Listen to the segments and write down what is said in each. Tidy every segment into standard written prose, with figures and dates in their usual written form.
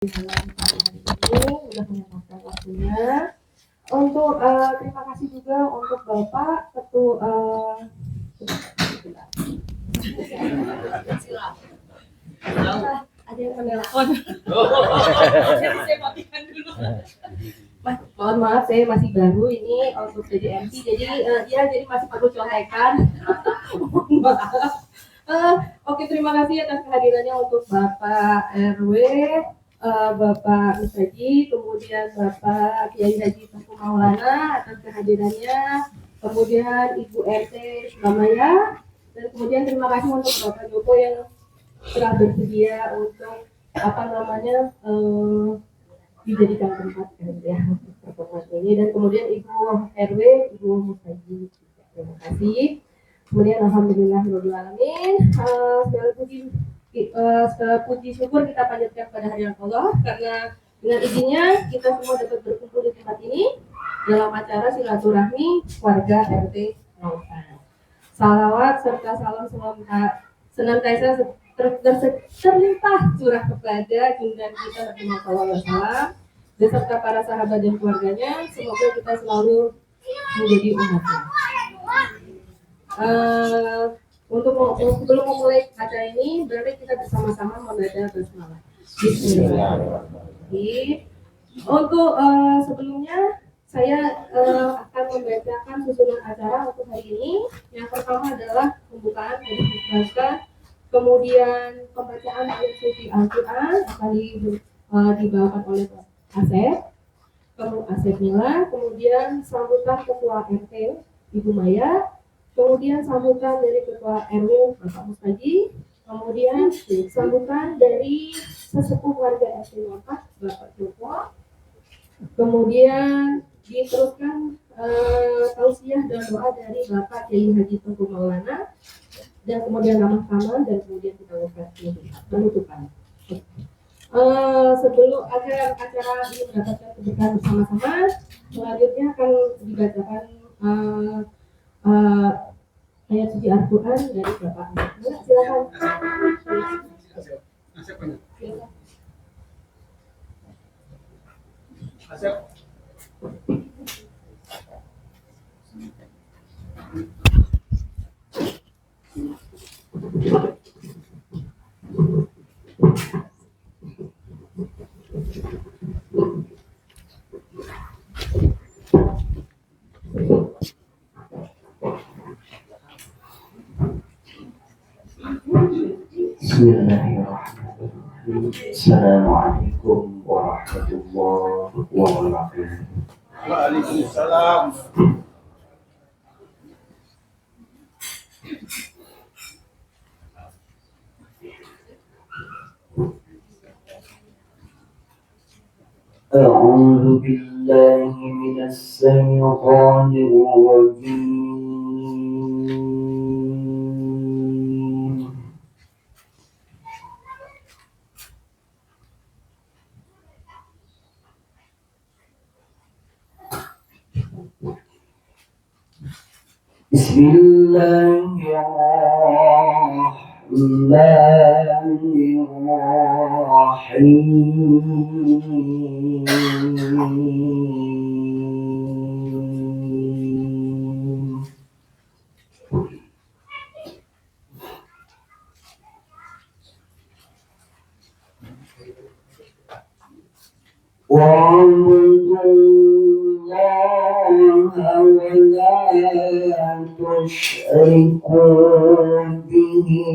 Sudah menyempatkan waktunya untuk terima kasih juga untuk Bapak Ketua ada yang menelpon. Saya matikan dulu. Mohon maaf, saya masih baru ini untuk jadi MC, jadi masih perlu contekan. Oke, terima kasih atas kehadirannya untuk Bapak RW, Bapak Musaji, kemudian Bapak Kiai Haji Tengku Maulana atas kehadirannya, kemudian Ibu RT Suramaya, dan kemudian terima kasih untuk Bapak Joko yang telah bersedia untuk dijadikan tempat ya untuk pertemuan ini, dan kemudian Ibu RW, Ibu Musaji, terima kasih. Kemudian alhamdulillah alamin, segala puji syukur kita panjatkan pada hadirat Allah karena dengan izinnya kita semua dapat berkumpul di tempat ini dalam acara silaturahmi warga RT 04. Salawat serta salam senantiasa terlimpah curah kepada junjungan kita Nabi Muhammad SAW beserta para sahabat dan keluarganya. Semoga kita selalu menjadi umatnya. Untuk sebelum memulai acara ini, berarti kita bersama-sama membaca basmalah. Bismillahirrahmanirrahim. Untuk sebelumnya saya akan membacakan susunan acara untuk hari ini. Yang pertama adalah pembukaan dari Hizbah, kemudian pembacaan ayat suci Al-Quran akan dibawakan oleh Asep Mila, kemudian sambutan Ketua RT Ibu Maya, kemudian sambutan dari Ketua RW Bapak Mustaji, kemudian sambutan dari sesepuh warga RT 04 Bapak Joko, kemudian diteruskan tausiah dan doa dari Bapak Kiai Haji Tengku Maulana, dan kemudian ramah tamah, dan kemudian kita lakukan penutupan. Sebelum acara ini mendapatkan keberkahan bersama-sama, selanjutnya akan dibacakan ayat suci Al-Quran dari Bapak. Silakan. Bismillahirrahmanirrahim. Assalamualaikum warahmatullahi wabarakatuh. Waalaikumsalam. A'udzu billahi minas syaitonir rajim. Bismillahirrahmanirrahim. Wa'budullaha wa la tusyriku bihi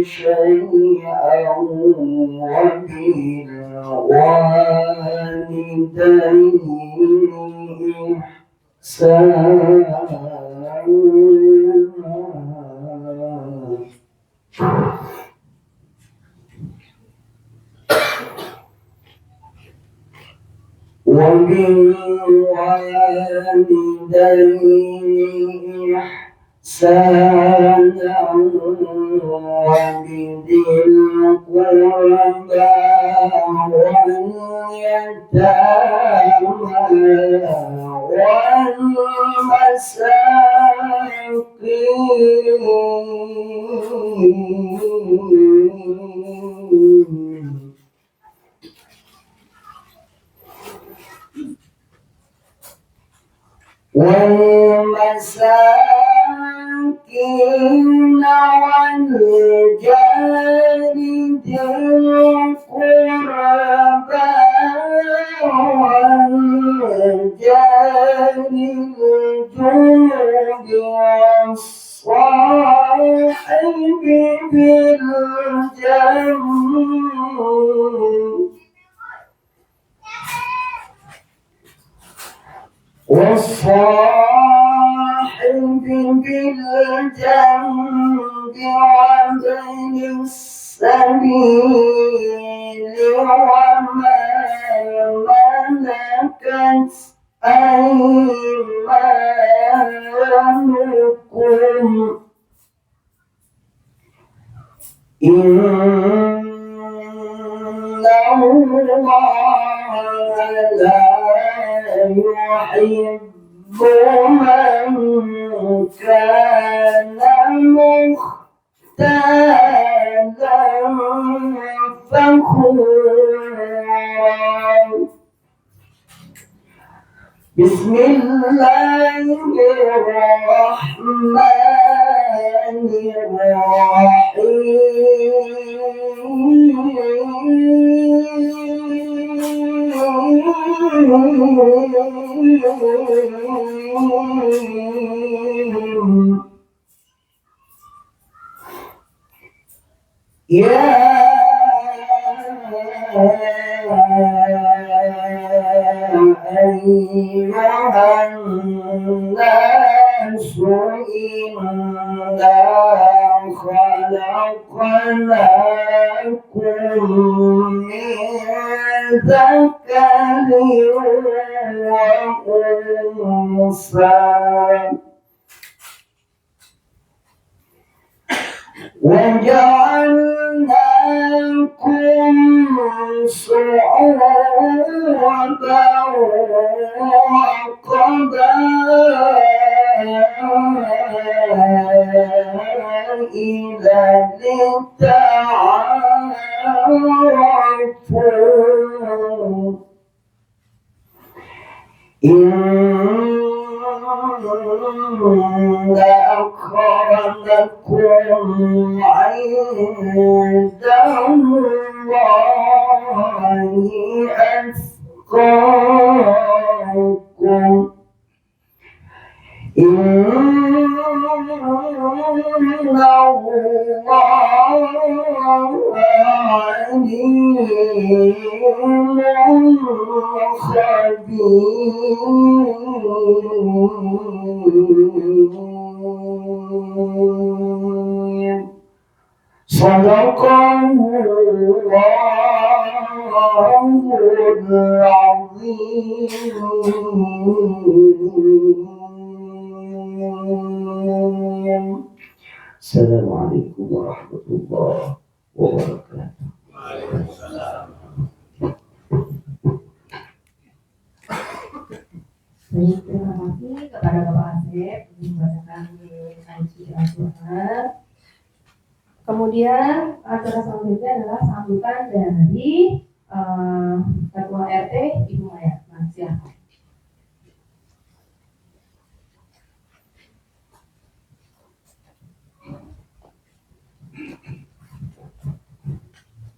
syai'an wa bil walidayni ihsana. وبالوالدين إحسانا وبذي القربى واليتامى والمساكين والمساكين والجار ذي القربى والجار الجنب والصاحب بالجنب والصاحب بالجنب وابن السبيل وما ملكت أيمانكم إن الله لا يحب من كان مختالا فخورا. بسم الله الرحمن الرحيم. يا أيها الناس إنا خلقناكم من ذكر وأنثى وجعلناكم شعوبا وقبائل لتعارفوا إن أكرمكم عند الله أتقاكم إن الله عليم خبير. صدق الله العظيم. السلام عليكم ورحمة الله وبركاته. Baik, terima kasih kepada Bapak Asep yang membacakan Aji Al-Quran. Kemudian acara selanjutnya adalah sambutan dari Ketua RT Ibu Maya. Nah, silakan.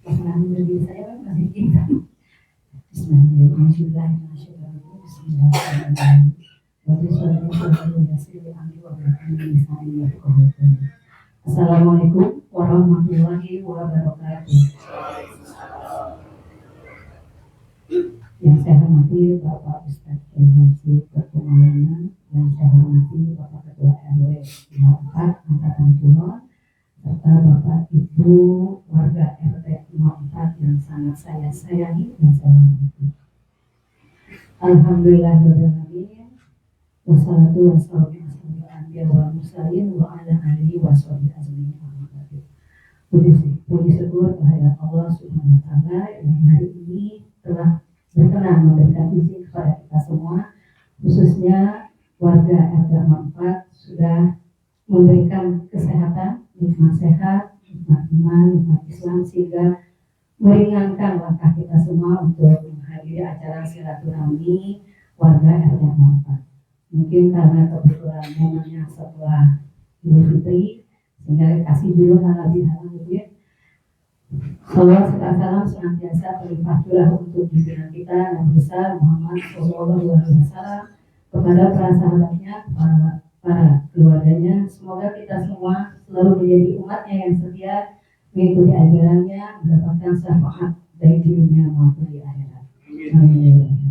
Alhamdulillah, saya masih ingat. Assalamualaikum warahmatullahi wabarakatuh. Yang saya hormati Bapak Ustadz Haji Pertumanan, yang saya hormati Bapak Ketua RW 04 Angkatan Kulon, serta Bapak Ibu warga RT 04 yang sangat saya sayangi dan saya hormati. Alhamdulillahirrahmanirrahim. Wassalatu wassalamu ala mursalin wa ala alihi washabihi ajmain. Puji syukur kehadirat Allah Subhanahu wa taala yang hari ini telah berkenan memberikan izin kepada kita semua, khususnya warga RT 04 sudah memberikan kesehatan, nikmat sehat, nikmat iman, nikmat Islam, sehingga meringankan langkah kita semua untuk menghadiri acara silaturahmi warga RT 04. Mungkin karena kebetulan momennya setelah Idul Fitri, sehingga kasih judul halal bihalal gitu ya. Salawat serta salam senantiasa terlimpah curah untuk pimpinan kita Nabi besar Muhammad SAW, kepada para sahabatnya, para keluarganya. Semoga kita semua selalu menjadi umatnya yang setia, mengikuti ajarannya, mendapatkan syafaat baik di dunia maupun di akhirat. Amin.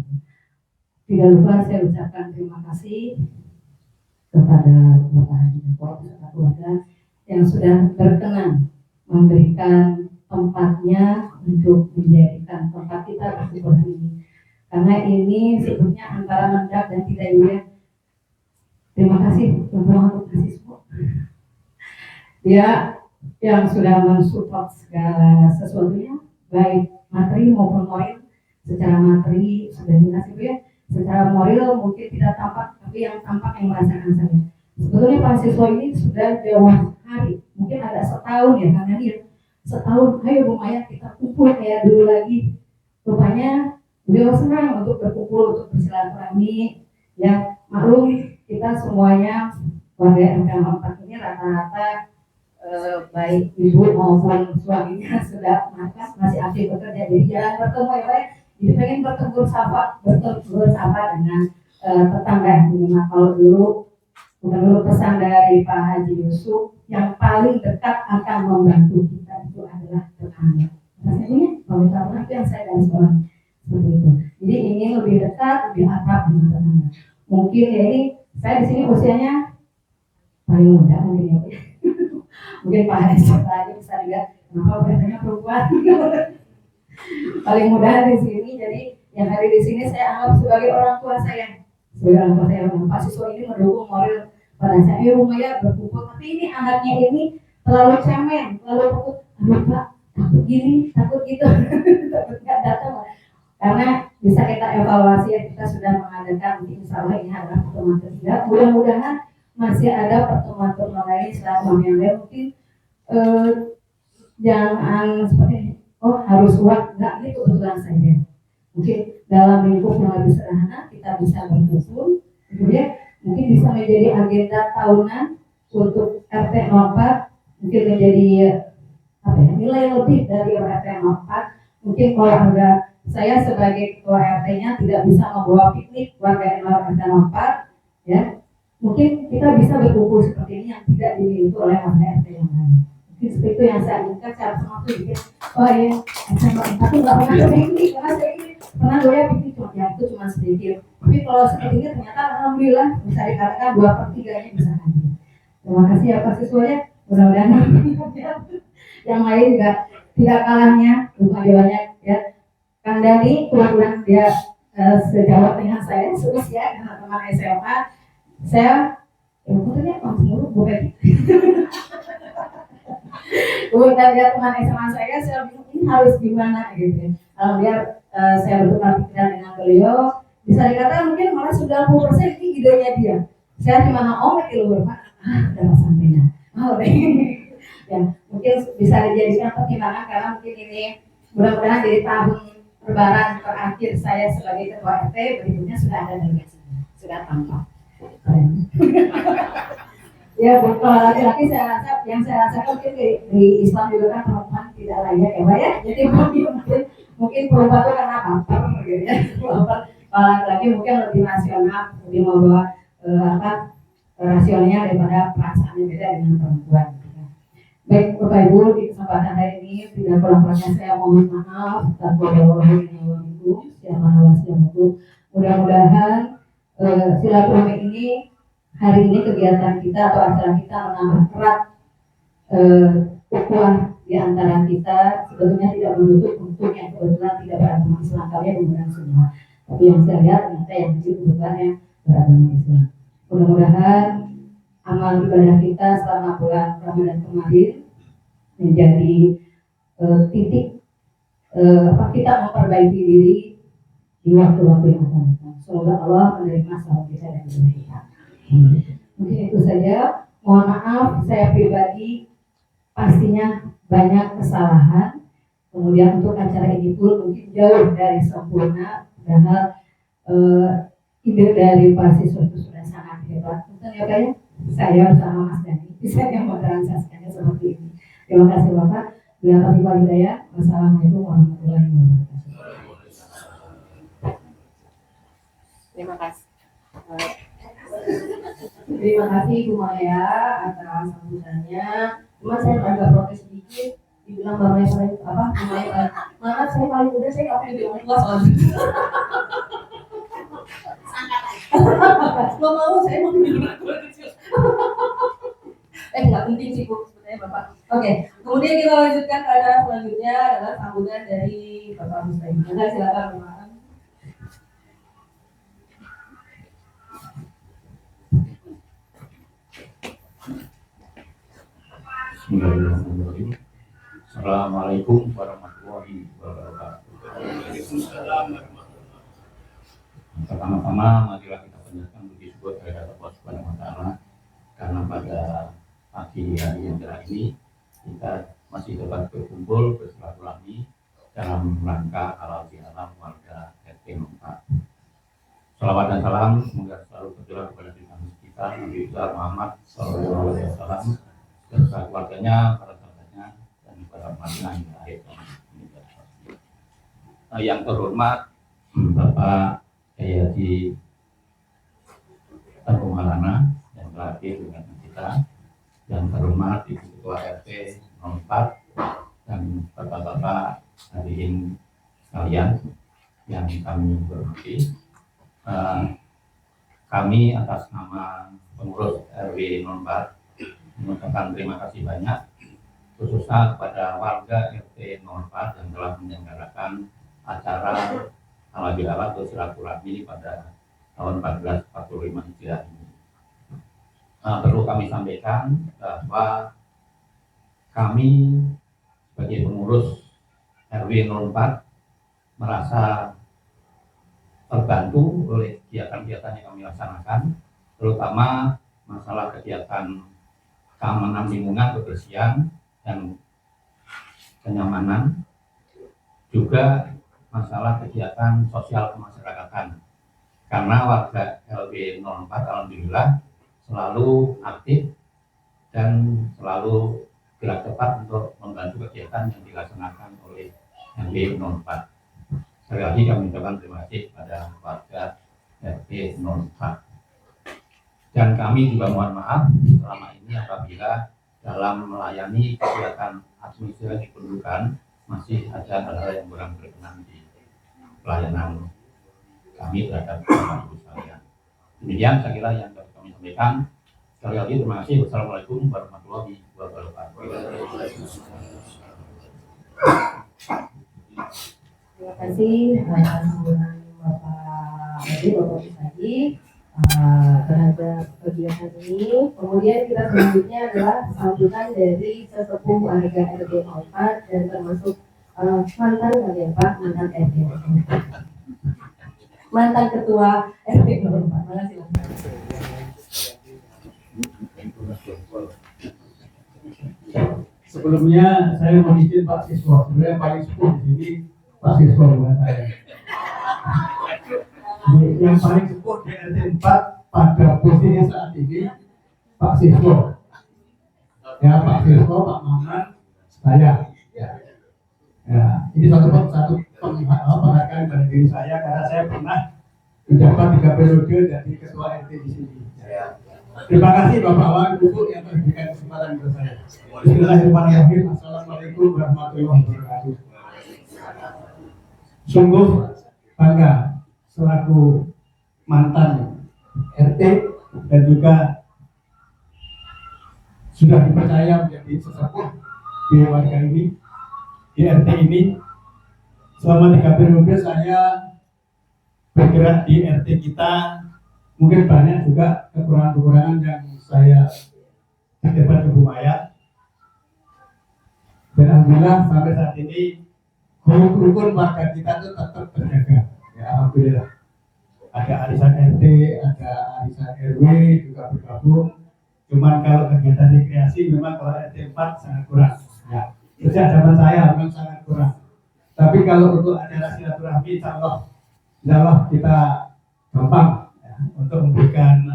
Tidak lupa saya ucapkan terima kasih kepada Bapak Haji Depok beserta keluarga yang sudah berkenan memberikan tempatnya untuk menjadikan tempat kita bersyukur hari ini. Karena ini sebetulnya antara mendak dan tidak ya. Terima kasih untuk mahasiswa. Dia yang sudah mensupport segala sesuatunya, baik materi maupun moral. Secara materi sudah jelas itu ya. Secara moral mungkin tidak tampak, tapi yang tampak yang merasakan saya. Sebetulnya mahasiswa ini sudah jauh hari, mungkin ada setahun ya, karena dia setahun, ayo lumayan kita kumpul kayak dulu lagi. Rupanya beliau senang untuk berkumpul, untuk bersilaturahmi. Ya maklum kita semuanya warga MK 4 ini rata-rata baik ibu maupun suaminya sudah masih aktif bekerja, jadi jarang bertemu ya Pak. Jadi pengen bertemu bersama dengan tetangga minimal. Kalau dulu menurut pesan dari Pak Haji Yusuf, yang paling dekat akan membantu kita itu adalah tetangga. Rasanya kalau itu yang saya garis bawahi seperti itu. Jadi ingin lebih dekat, lebih akrab dengan tetangga. Mungkin ya ini saya di sini usianya paling muda mungkin ya. Mungkin Pak Haji lagi bisa lihat kenapa katanya perempuan. Paling muda di sini, jadi yang hari di sini saya anggap sebagai orang tua saya. Sebagai orang tua saya, Pak siswa ini mendukung moral pada saya. Rumah ya berkumpul, tapi ini anaknya ini terlalu cemen, terlalu takut. Aduh Pak, takut gini, takut gitu, takut nggak datang. Karena bisa kita evaluasi ya, kita sudah mengadakan, mungkin insya Allah ini adalah pertemuan ketiga. Mudah-mudahan masih ada pertemuan-pertemuan lain setelah yang lain. Mungkin jangan seperti ini. Oh harus uang, enggak, ini kebetulan saja. Mungkin dalam lingkup yang lebih sederhana kita bisa berkumpul, kemudian mungkin bisa menjadi agenda tahunan untuk RT 04, mungkin menjadi apa ya, nilai lebih dari RT 04. Mungkin kalau warga saya sebagai ketua RT-nya tidak bisa membawa piknik warga RT 04, ya mungkin kita bisa berkumpul seperti ini yang tidak dimiliki oleh warga RT yang lain. Seperti itu yang saya inginkan secara semua itu bikin, oh iya, aku nggak pernah piknik, karena saya ini pernah doya piknik cuma yang itu cuma sedikit. Tapi kalau seperti ini ternyata alhamdulillah bisa dikatakan 2/3-nya bisa hadir. Terima kasih ya Pak siswanya, mudah-mudahan yang lain juga tidak kalahnya, bukan banyak ya. Kang Dani kebetulan dia sejawat dengan saya, seusia dengan teman SMA. Saya sebetulnya langsung bukan. Kemudian dia teman SMA saya bingung ini harus gimana gitu. Biar saya bertukar pikiran dengan beliau, bisa dikatakan mungkin malah 90% ini idenya dia. Saya cuma ngomong ke luar Pak, dapat sampainya. Ya mungkin bisa dijadikan pertimbangan karena mungkin ini mudah-mudahan dari tahun lebaran terakhir saya sebagai ketua RT, berikutnya sudah ada delegasinya, sudah tampak. Ya, kalau laki-laki saya rasa, yang saya rasakan mungkin di Islam juga kan perempuan tidak layak ya Pak ya. Jadi mungkin perempuan itu karena baper gitu ya. Kalau laki-laki mungkin lebih rasional, lebih membawa rasionalnya daripada perasaannya beda dengan perempuan. Baik Bapak Ibu, di kesempatan hari ini tidak kurang-kurangnya saya mohon maaf dan mudah-mudahan silaturahmi ini hari ini kegiatan kita atau acara kita menambah erat ukhuwah di antara kita. Sebetulnya tidak menutup untuk yang kebetulan tidak beragama Islam, kalian menggunakan semua. Tapi yang saya lihat ternyata yang kebetulan yang beragama Islam. Mudah-mudahan amal ibadah kita selama bulan Ramadan kemarin menjadi titik kita memperbaiki diri di waktu-waktu yang akan datang. Semoga Allah menerima salat kita dan ibadah kita. Mungkin itu saja. Mohon maaf saya pribadi pastinya banyak kesalahan. Kemudian untuk acara ini pun mungkin jauh dari sempurna, padahal ide dari Pak siswa itu sudah sangat Pak. Betul ya Pak ya? Saya bersama Mas Dhani bisa yang merealisasikannya seperti ini. Terima kasih Bapak. Bila taufiq wal hidayah. Wassalamualaikum warahmatullahi wabarakatuh. Terima kasih. Terima kasih Bu Maya atas sambutannya. Cuma saya agak protes sedikit. Dibilang Mbak Maya paling apa? Bu Maya mana saya paling muda, saya nggak punya bilang tua soalnya. Gak mau, saya mau bilang tua kecil. Nggak penting sih Bu sebenarnya Bapak. Oke, kemudian kita lanjutkan ke acara selanjutnya adalah sambutan dari Bapak Mustahil. Silakan Bapak. Bismillahirrahmanirrahim. Assalamualaikum warahmatullahi wabarakatuh. Pertama-tama marilah kita panjatkan puji syukur kehadirat Allah Subhanahu wa taala karena pada pagi hari yang cerah ini kita masih dapat berkumpul bersilaturahmi dalam rangka halal bihalal warga RT 4. Salawat dan salam semoga selalu tercurah kepada kita Nabi Muhammad SAW beserta keluarganya, para sahabatnya, dan para umatnya yang lahir yang terhormat Bapak Kiai Haji Tengku Maulana yang telah hadir dengan kita, yang terhormat Ibu Ketua RT 04 dan Bapak-Bapak hadirin sekalian yang kami hormati. Kami atas nama pengurus RW 04 mengucapkan terima kasih banyak khususnya kepada warga RT 04 yang telah menyelenggarakan acara halal bihalal atau silaturahmi pada tahun 1445 Hijriah ini. Perlu kami sampaikan bahwa kami sebagai pengurus RW 04 merasa terbantu oleh kegiatan-kegiatan yang kami laksanakan, terutama masalah kegiatan keamanan lingkungan, kebersihan, dan kenyamanan, juga masalah kegiatan sosial kemasyarakatan. Karena warga LB 04 alhamdulillah selalu aktif dan selalu gerak cepat untuk membantu kegiatan yang dilaksanakan oleh LB 04. Sekali lagi kami ucapkan terima kasih kepada warga RT 04. Dan kami juga mohon maaf selama ini apabila dalam melayani kegiatan administrasi kependudukan masih ada hal-hal yang kurang berkenan di pelayanan kami terhadap Bapak Ibu sekalian. Demikian saya kira yang dapat kami sampaikan. Sekali lagi terima kasih. Wassalamualaikum warahmatullahi wabarakatuh. Terima kasih atas sambutan Bapak Mustahil terhadap kegiatan ini. Kemudian kita selanjutnya adalah sambutan dari sesepuh warga RT 04 dan termasuk mantan kalian Pak, mantan RT 04. Mantan ketua RT 04. Mana silakan. Sebelumnya saya mau izin Pak Siswa, sebenarnya paling sepuh di sini Pak Siswa bukan saya. Yang paling sepuh di RT 4 pada posisi saat ini Pak Siswa. Ya Pak Siswa, Pak Maman, saya. Ya, ini satu penghargaan pada diri saya karena saya pernah menjabat 3 periode jadi ketua RT di sini. Terima kasih Bapak Wan Ibu yang telah memberikan kesempatan kepada saya. Bismillahirrahmanirrahim. Assalamualaikum warahmatullahi wabarakatuh. Sungguh bangga selaku mantan RT dan juga sudah dipercaya menjadi sesepuh di warga ini, di RT ini. Selama 3 periode saya bergerak di RT kita. Mungkin banyak juga kekurangan-kekurangan yang saya dapat ke Bu Maya. Dan alhamdulillah sampai saat ini rukun warga kita itu tetap terjaga. Ya alhamdulillah. Ada arisan RT, ada arisan RW juga bergabung. Cuman kalau kegiatan rekreasi memang kalau RT 4 sangat kurang. Ya, sejak zaman saya memang sangat kurang. Tapi kalau untuk acara silaturahmi, insya Allah kita gampang untuk memberikan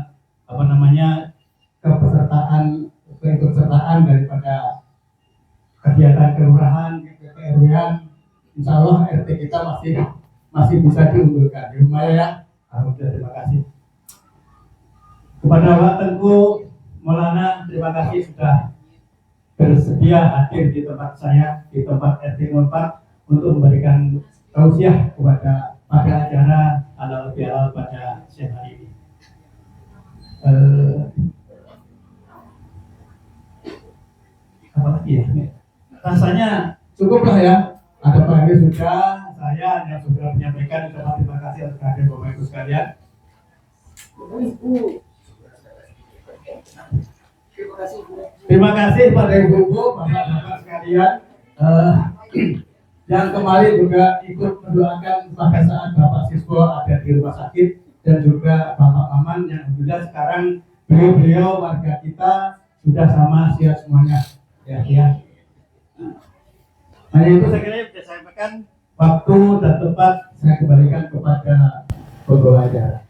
keikutsertaan daripada kegiatan kelurahan, KRW-an, insya Allah RT kita masih bisa diunggulkan. Ya, alhamdulillah, terima kasih. Kepada Pak Tengku Maulana, terima kasih sudah bersedia hadir di tempat saya, di tempat RT 04 untuk memberikan tausiah pada acara halal bihalal pada siang hari ini. Apa lagi ya? Rasanya cukuplah ya. Ada pagi sudah, saya yang sudah menyampaikan ucapan terima kasih atas kehadiran Bapak Ibu sekalian. Terima kasih pada Ibu-ibu, Bapak-bapak sekalian yang kemarin juga ikut mendoakan pada saat Bapak Siswa ada di rumah sakit, dan juga Bapak Maman yang sudah sekarang beliau warga kita sudah sama siap semuanya. Ya. Hanya itu saya kira bisa saya sampaikan. Waktu dan tempat saya kembalikan kepada pembawa acara.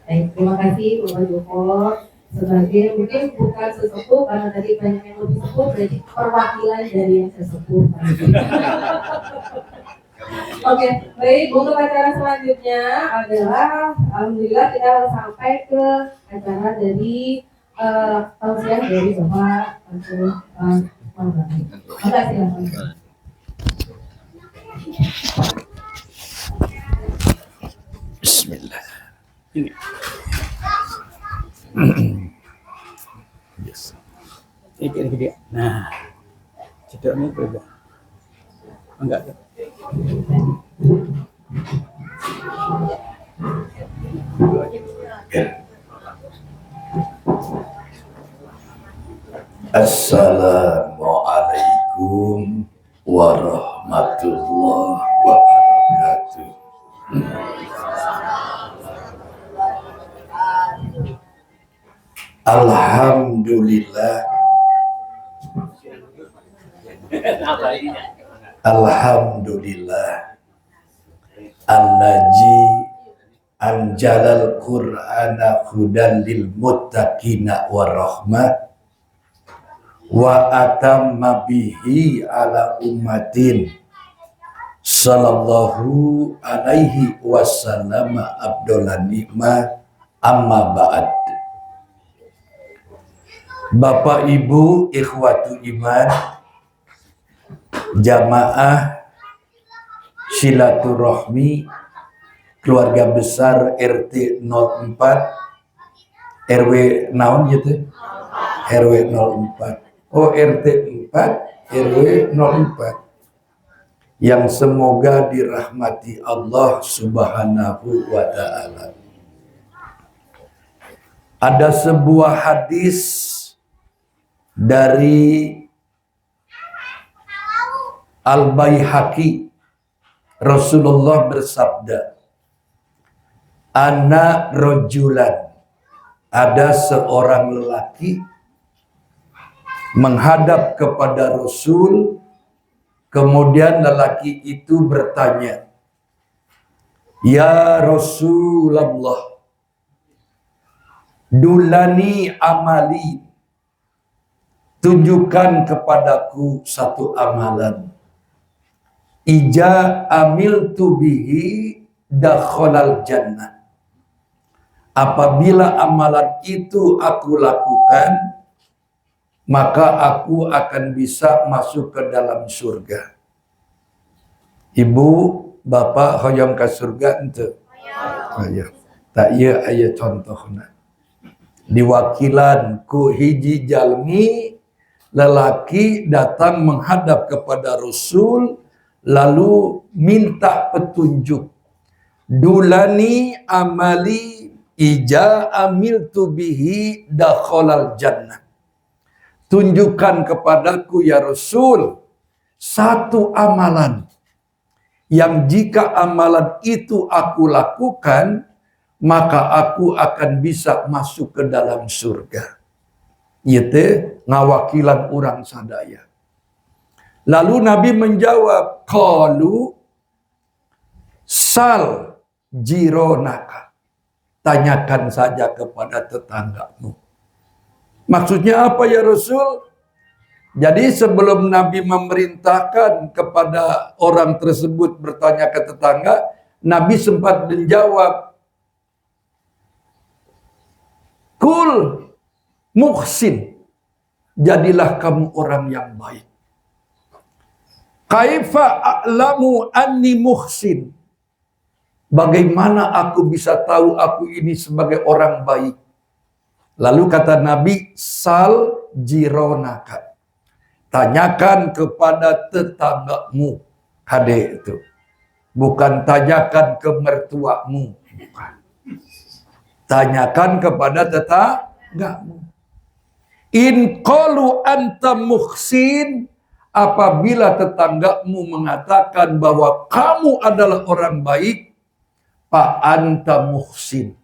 Baik, terima kasih Bapak Joko. Sebagai mungkin bukan sesepuh karena tadi banyak yang lebih sepuh, berarti perwakilan dari yang sesepuh. Oke, baik, untuk acara selanjutnya adalah alhamdulillah kita sampai ke acara dari tausiah dari Bapak Maulana. Makasih. Bismillah. Ini. Yes. Ini. Nah, cedok ini berapa? Enggak. Assalamualaikum warahmatullahi wabarakatuh. Alhamdulillah. Alhamdulillah. Allazi anjalal Qur'ana hudan lil muttaqina warahmah wa atamma bihi ala ummatin sallallahu alaihi wasallam abdullah nikmah amma ba'd. Bapak Ibu ikhwatu iman, jamaah silaturahmi keluarga besar RT 04 RW naon gitu? RW 04. Oh, RT 4 RW 04 yang semoga dirahmati Allah Subhanahu wa taala. Ada sebuah hadis dari Al-Baihaqi, Rasulullah bersabda, "Ana rojulan," ada seorang lelaki menghadap kepada Rasul, kemudian lelaki itu bertanya, "Ya Rasulullah, dulani amali, tunjukkan kepadaku satu amalan. Ija amiltu bihi dakhalal jannah. Apabila amalan itu aku lakukan, maka aku akan bisa masuk ke dalam surga." Ibu, bapak hoyong ke surga ente? Ayo. Tak iya aya contohna. Diwakilan ku hiji jalmi lelaki datang menghadap kepada Rasul lalu minta petunjuk. Dulani amali ija amiltu bihi dakhalal jannah. Tunjukkan kepadaku ya Rasul satu amalan yang jika amalan itu aku lakukan maka aku akan bisa masuk ke dalam surga. Yaitu ngawakilan orang sadaya. Lalu Nabi menjawab, qalu sal jironaka. tanyakan saja kepada tetanggamu. Maksudnya apa ya Rasul? Jadi sebelum Nabi memerintahkan kepada orang tersebut bertanya ke tetangga, Nabi sempat menjawab, Kul muhsin, jadilah kamu orang yang baik. Kaifa a'lamu anni muhsin, bagaimana aku bisa tahu aku ini sebagai orang baik? Lalu kata Nabi, sal jironaka, tanyakan kepada tetanggamu. Hade itu. Bukan tanyakan ke mertuamu. Bukan. Tanyakan kepada tetanggamu. In qalu anta muhsin, apabila tetanggamu mengatakan bahwa kamu adalah orang baik, fa anta muhsin,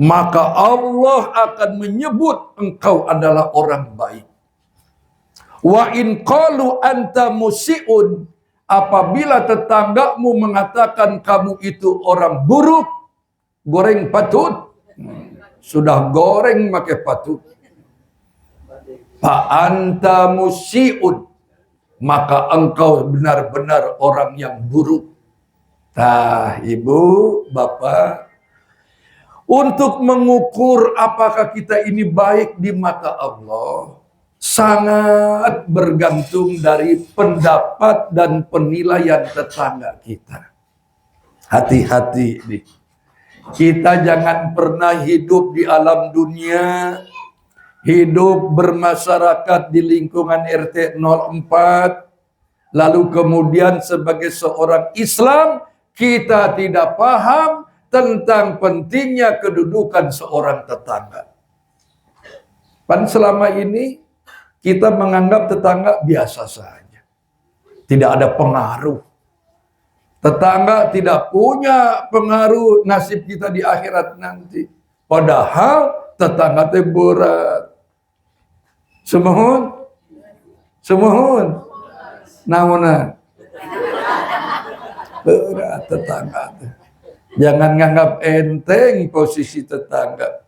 maka Allah akan menyebut engkau adalah orang baik. Wa in qalu anta musiun, apabila tetanggamu mengatakan kamu itu orang buruk, goreng patut, sudah goreng pakai patut, fa anta musiun, maka engkau benar-benar orang yang buruk. Nah, ibu, bapak, untuk mengukur apakah kita ini baik di mata Allah, sangat bergantung dari pendapat dan penilaian tetangga kita. Hati-hati nih. Kita jangan pernah hidup di alam dunia, hidup bermasyarakat di lingkungan RT 04, lalu kemudian sebagai seorang Islam, kita tidak paham tentang pentingnya kedudukan seorang tetangga. Pan selama ini kita menganggap tetangga biasa saja. Tidak ada pengaruh. Tetangga tidak punya pengaruh nasib kita di akhirat nanti. Padahal tetangga itu berat. Semohon. Namun berat tetangga. Jangan nganggap enteng posisi tetangga.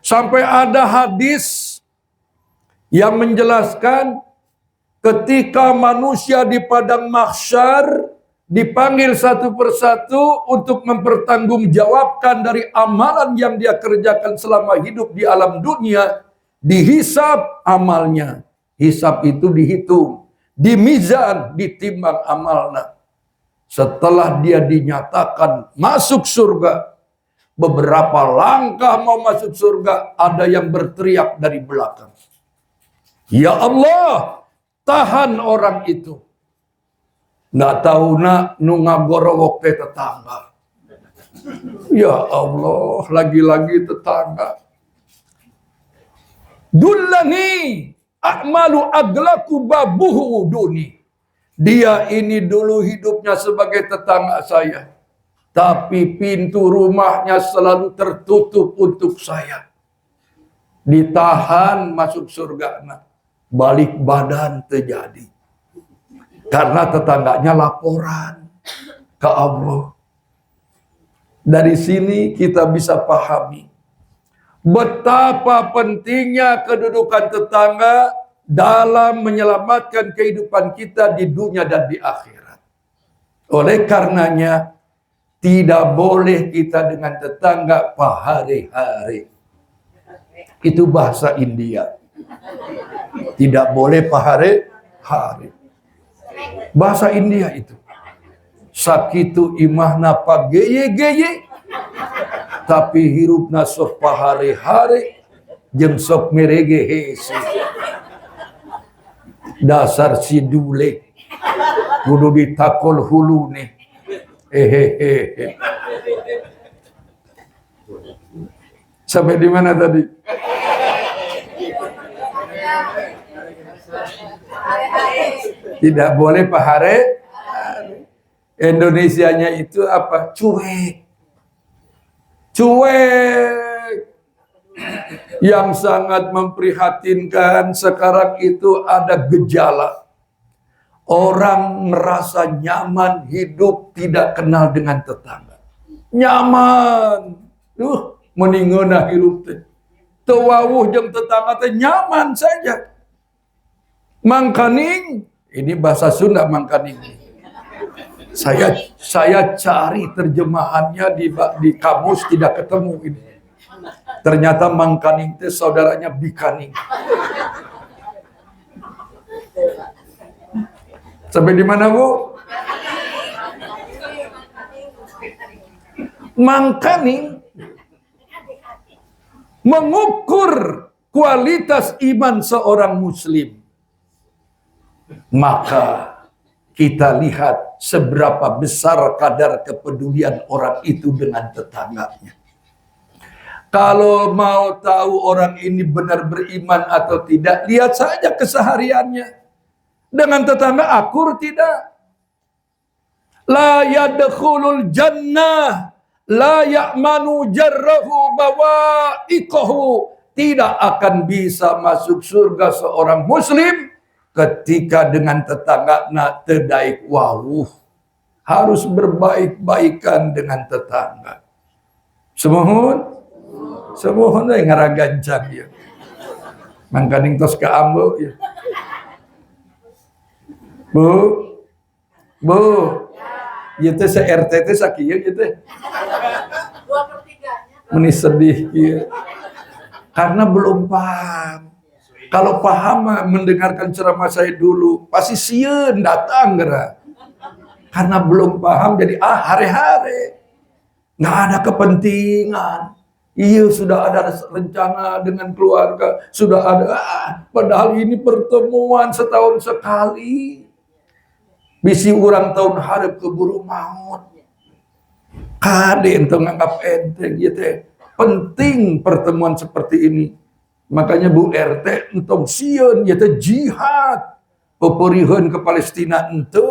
Sampai ada hadis yang menjelaskan ketika manusia di padang mahsyar dipanggil satu persatu untuk mempertanggungjawabkan dari amalan yang dia kerjakan selama hidup di alam dunia, dihisab amalnya. Hisab itu dihitung, dimizan, ditimbang amalnya. Setelah dia dinyatakan masuk surga, beberapa langkah mau masuk surga, ada yang berteriak dari belakang, ya Allah, tahan orang itu. Nggak tahu nak nungagorowok tetangga. Ya Allah, lagi-lagi tetangga. Dullani a'malu aglaku babuhu duni. Dia ini dulu hidupnya sebagai tetangga saya, tapi pintu rumahnya selalu tertutup untuk saya. Ditahan masuk surga, nak. Balik badan terjadi. Karena tetangganya laporan ke Allah. Dari sini kita bisa pahami betapa pentingnya kedudukan tetangga dalam menyelamatkan kehidupan kita di dunia dan di akhirat. Oleh karenanya, tidak boleh kita dengan tetangga pahare-hare. Itu bahasa India. Tidak boleh pahare-hare. Bahasa India itu. Sakitu imahna pageye-geye, tapi hirupna sok pahare-hare, jeung sok merege hese. Dasar si dule, kudu ditakol hulune. Hehehe. Sampai di mana tadi? Tidak boleh pahare. Indonesianya itu apa? Cuek. Yang sangat memprihatinkan sekarang itu ada gejala. Orang merasa nyaman hidup tidak kenal dengan tetangga. Nyaman. Meningeunah hirup teh. Teu wawuh jeung tetangga teh nyaman saja. Mangkaning, ini bahasa Sunda mangkaning. Saya cari terjemahannya di kamus tidak ketemu ini. Ternyata mangkaning teh saudaranya bikaning. Sampai di mana, Bu? Mangkaning mengukur kualitas iman seorang muslim. Maka kita lihat seberapa besar kadar kepedulian orang itu dengan tetangganya. Kalau mau tahu orang ini benar beriman atau tidak, lihat saja kesehariannya. Dengan tetangga akur tidak? La yadkhulul jannah la ya'manu jarrahu bawa'iqahu. Tidak akan bisa masuk surga seorang muslim ketika dengan tetangga nak terdaik wawuh. Harus berbaik-baikan dengan tetangga. Semohon yang ngaragancang ya. Mangkaning tos ka ambo ya. Bu, ieu teh RT teh sakieu ieu teh. 2/3-nya. Meni sedih ieu. Karena belum paham. Kalau paham mendengarkan ceramah saya dulu, pasti sieun datang geura. Karena belum paham jadi hare-hare. Nggak ada kepentingan. Iya sudah ada rencana dengan keluarga, sudah ada. Padahal ini pertemuan setahun sekali. Bisi orang tahun harap keburu maut. Kade ente nganggap enteng gitu. Penting pertemuan seperti ini. Makanya Bu RT entong sieun yaitu jihad. Peperihan ke Palestina ente.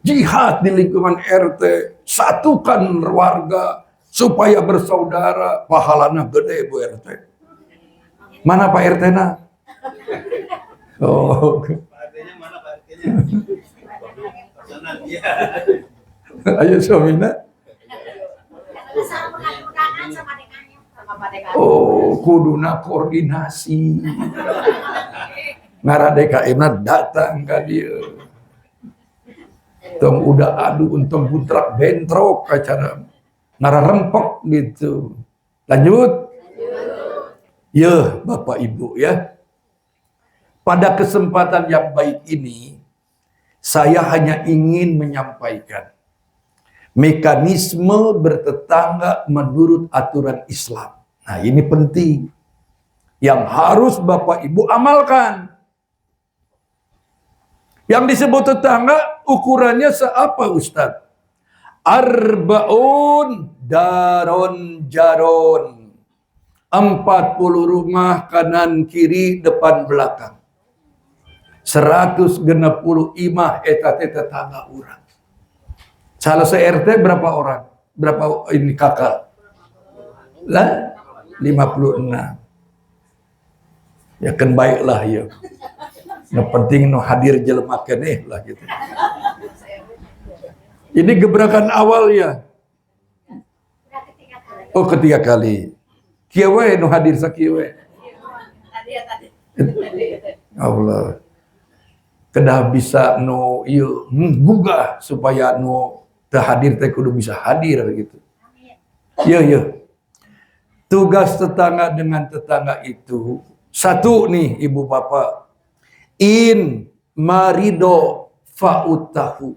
Jihad di lingkungan RT. Satukan warga supaya bersaudara. Pahalanya gede Bu RT. Mana Pak RT na? Oh. Ayo suamina. Oh, kuduna koordinasi. Ngara DKM datang ka dieu. Tong udah adu untung putrak bentrok acara. Ngara rempok gitu. Lanjut. Ya, Bapak Ibu ya. Pada kesempatan yang baik ini, saya hanya ingin menyampaikan mekanisme bertetangga menurut aturan Islam. Nah, ini penting. Yang harus Bapak Ibu amalkan. Yang disebut tetangga, ukurannya seapa Ustadz? Arbaun daron jaron. 40 rumah kanan kiri depan belakang. 160 imah eta tetangga orang. Salah se-RT berapa orang? Berapa ini kakak? Lah 56. Ya kan baiklah ya. Nah penting no hadir jelema keneh lah gitu. Ini gebrakan awal ya. Oh ketiga kali. Kieu we nu hadir sakieu we. Allah. Kedah bisa nu ieu gugah supaya nu teu hadir teh kudu bisa hadir gitu. Iya. Tugas tetangga dengan tetangga itu satu nih ibu bapak. In marido fa'utahu.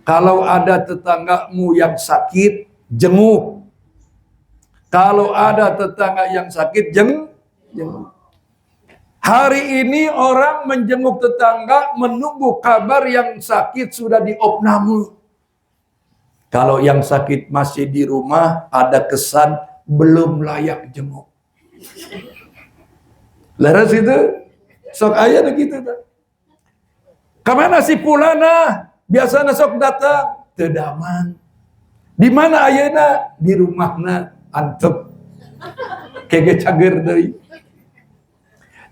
Kalau ada tetanggamu yang sakit, jenguk. Kalau ada tetangga yang sakit, jenguk. Hari ini orang menjenguk tetangga menunggu kabar yang sakit sudah diopname. Kalau yang sakit masih di rumah, ada kesan belum layak jenguk. Laras itu, sok aya gitu. Kemana si Pulana? Biasanya sok datang, tedaman. Di mana ayeuna? Di rumahna antep. Kege cager deui.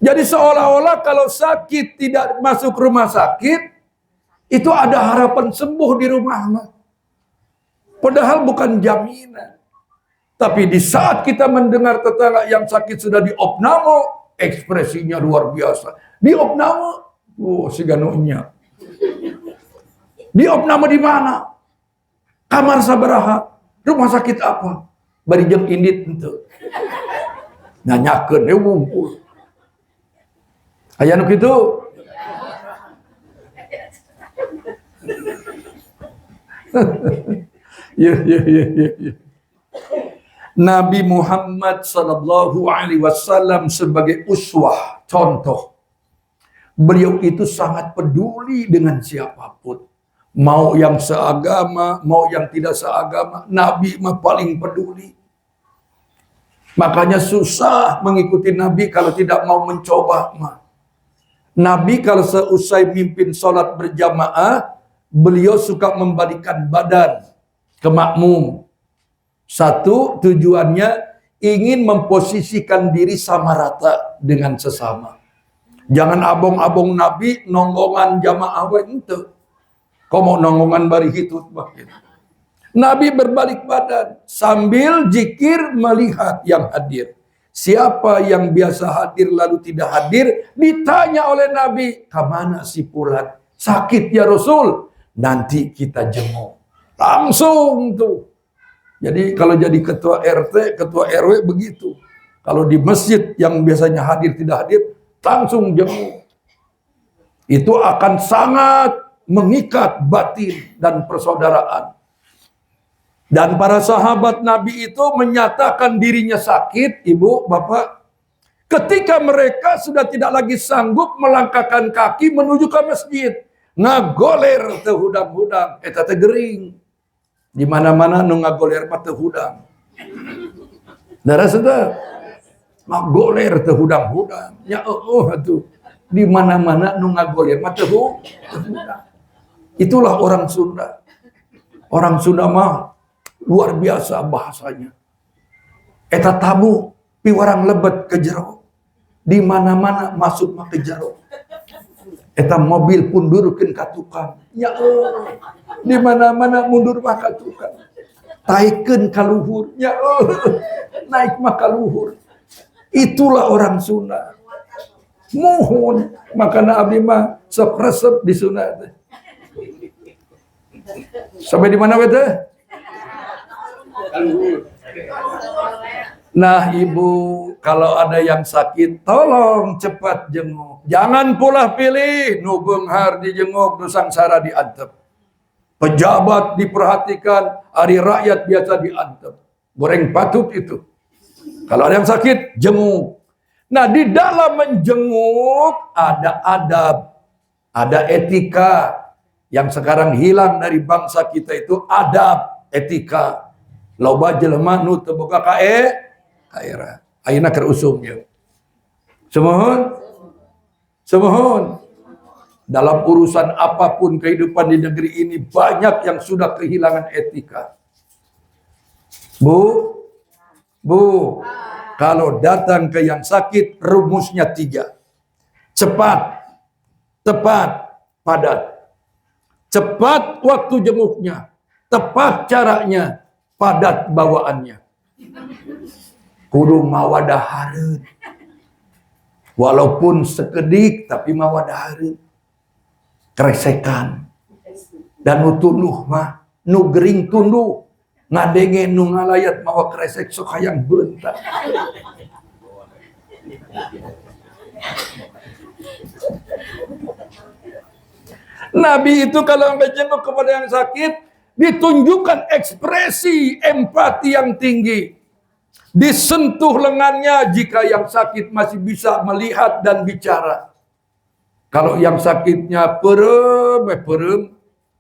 Jadi seolah-olah kalau sakit tidak masuk rumah sakit, itu ada harapan sembuh di rumah. Padahal bukan jaminan. Tapi di saat kita mendengar tetangga yang sakit sudah diopname, ekspresinya luar biasa. Diopname, si ganonya. Diopname di mana? Kamar sabaraha? Rumah sakit apa? Bari jeung indit henteu. Nanyakeun we ngumpul. Aya nu kitu? Ya. Nabi Muhammad sallallahu alaihi wasallam sebagai uswah, contoh. Beliau itu sangat peduli dengan siapapun. Mau yang seagama, mau yang tidak seagama, Nabi mah paling peduli. Makanya susah mengikuti Nabi kalau tidak mau mencoba mah. Nabi kalau seusai mimpin sholat berjamaah, beliau suka membalikkan badan ke makmum. Satu, tujuannya ingin memposisikan diri sama rata dengan sesama. Jangan abong-abong Nabi nonggongan jamaah itu. Kau mau nonggongan bari hitut gitu. Nabi berbalik badan sambil zikir melihat yang hadir. Siapa yang biasa hadir lalu tidak hadir, ditanya oleh Nabi, "Kemana si Fulan? Sakit ya Rasul?" Nanti kita jenguk. Langsung tuh. Jadi kalau jadi ketua RT, ketua RW begitu. Kalau di masjid yang biasanya hadir tidak hadir, langsung jenguk. Itu akan sangat mengikat batin dan persaudaraan. Dan para sahabat Nabi itu menyatakan dirinya sakit, ibu, bapak. Ketika mereka sudah tidak lagi sanggup melangkahkan kaki menuju ke masjid. Ngagoler teh hudang-hudang, eta teh gering. Di mana-mana nu ngagoler mah teu hudang. Darah sedap. Ngagoler teu hudang-hudang. Ya atuh. Di mana-mana nu ngagoler mah teu hudang. Itulah orang Sunda. Orang Sunda mah luar biasa bahasanya. Eta tamu piwarang lebet ke jero. Di mana-mana masuk mah ke jero. Eta mobil pun durukeun ka tukang. Ya Allah. Di mana-mana mundur mah ka tukang. Taikeun ka luhur. Ya Allah. Naik mah ka luhur. Itulah orang Sunda. Mohon makana abdi mah sok resep di Sunda teh. Sampai di mana we teh? Nah ibu, kalau ada yang sakit, tolong cepat jenguk. Jangan pula pilih, nu beunghar dijenguk, nu sangsara diantep. Pejabat diperhatikan, hari rakyat biasa diantep. Goreng patut itu. Kalau ada yang sakit, jenguk. Nah di dalam menjenguk, ada adab, ada etika. Yang sekarang hilang dari bangsa kita itu adab, etika. Loba jelema nu teu boga kaera. Ayeuna keur usum ya. Semohon. Dalam urusan apapun kehidupan di negeri ini banyak yang sudah kehilangan etika. Bu, kalau datang ke yang sakit rumusnya 3. Cepat, tepat, padat. Cepat waktu jenguknya, tepat caranya, padat bawaannya. Kudu mawadahareun. Walaupun sekedik tapi mawadahareun. Kresekan. Dan nu tunduh mah, nu gering tunduh. Ngadenge nu ngalayat mawa kresek sok hayang beuntak. Nabi itu kalau menjenguk kepada yang sakit, ditunjukkan ekspresi empati yang tinggi. Disentuh lengannya jika yang sakit masih bisa melihat dan bicara. Kalau yang sakitnya perem,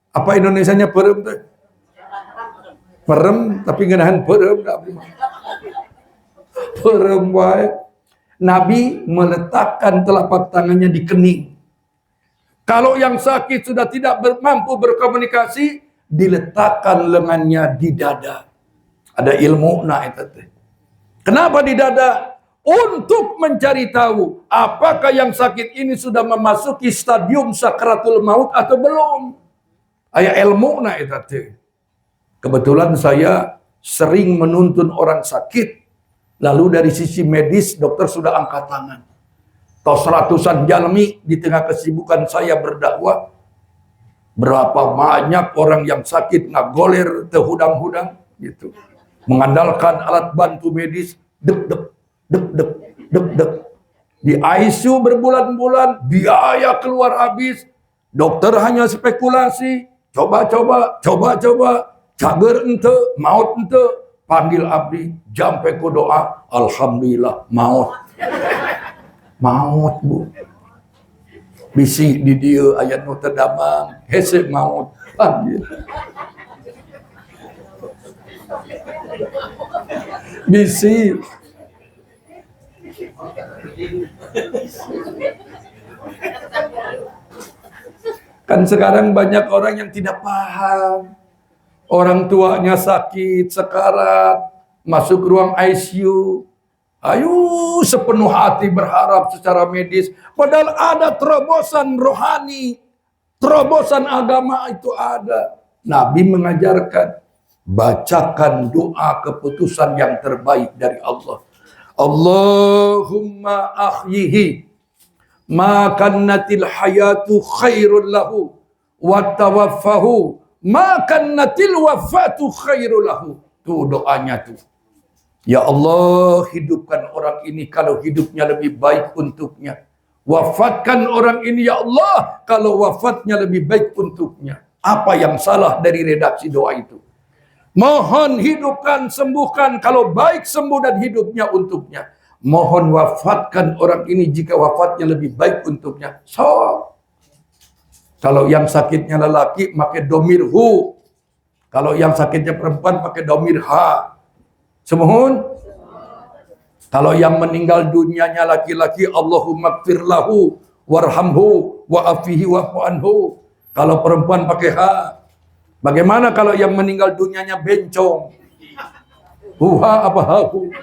apa Indonesianya perem teh? Perem, tapi ngeunaheun perem. Perem wae. Nabi meletakkan telapak tangannya di kening. Kalau yang sakit sudah tidak mampu berkomunikasi, diletakkan lengannya di dada. Ada ilmu na eta teh. Kenapa di dada? Untuk mencari tahu apakah yang sakit ini sudah memasuki stadium sakratul maut atau belum. Aya ilmu na eta teh. Kebetulan saya sering menuntun orang sakit. Lalu dari sisi medis, dokter sudah angkat tangan. Tos ratusan jalmi di tengah kesibukan saya berdakwah. Berapa banyak orang yang sakit ngagoler tehudang-hudang gitu. Mengandalkan alat bantu medis, deg-deg, deg-deg, deg-deg. Di ICU berbulan-bulan, biaya keluar habis. Dokter hanya spekulasi, coba-coba, cager ente, maut ente, panggil abdi, jampe ku doa, alhamdulillah, maut. Maut, Bu. Bisi di dieu aya nu teu damang, hese maut. Panggil. Bisi. Kan sekarang banyak orang yang tidak paham. Orang tuanya sakit, sekarat, masuk ruang ICU. Ayo sepenuh hati berharap secara medis. Padahal ada terobosan rohani. Terobosan agama itu ada. Nabi mengajarkan. Bacakan doa keputusan yang terbaik dari Allah. Allahumma ahyihi ma kannatil hayatu khairul lahu wa tawaffahu ma kannatil wafatu khairul lahu. Tuh doanya tuh. Ya Allah, hidupkan orang ini kalau hidupnya lebih baik untuknya. Wafatkan orang ini ya Allah kalau wafatnya lebih baik untuknya. Apa yang salah dari redaksi doa itu? Mohon hidupkan, sembuhkan kalau baik sembuh dan hidupnya untuknya. Mohon wafatkan orang ini jika wafatnya lebih baik untuknya. So, kalau yang sakitnya lelaki pakai domir hu. Kalau yang sakitnya perempuan pakai domir ha. Semohon. Kalau yang meninggal dunianya laki-laki, Allahumma gfir lahu warhamhu wa'afihi wa'fu anhu. Kalau perempuan pakai ha. Bagaimana kalau yang meninggal dunianya bencong? Huha apa hahu?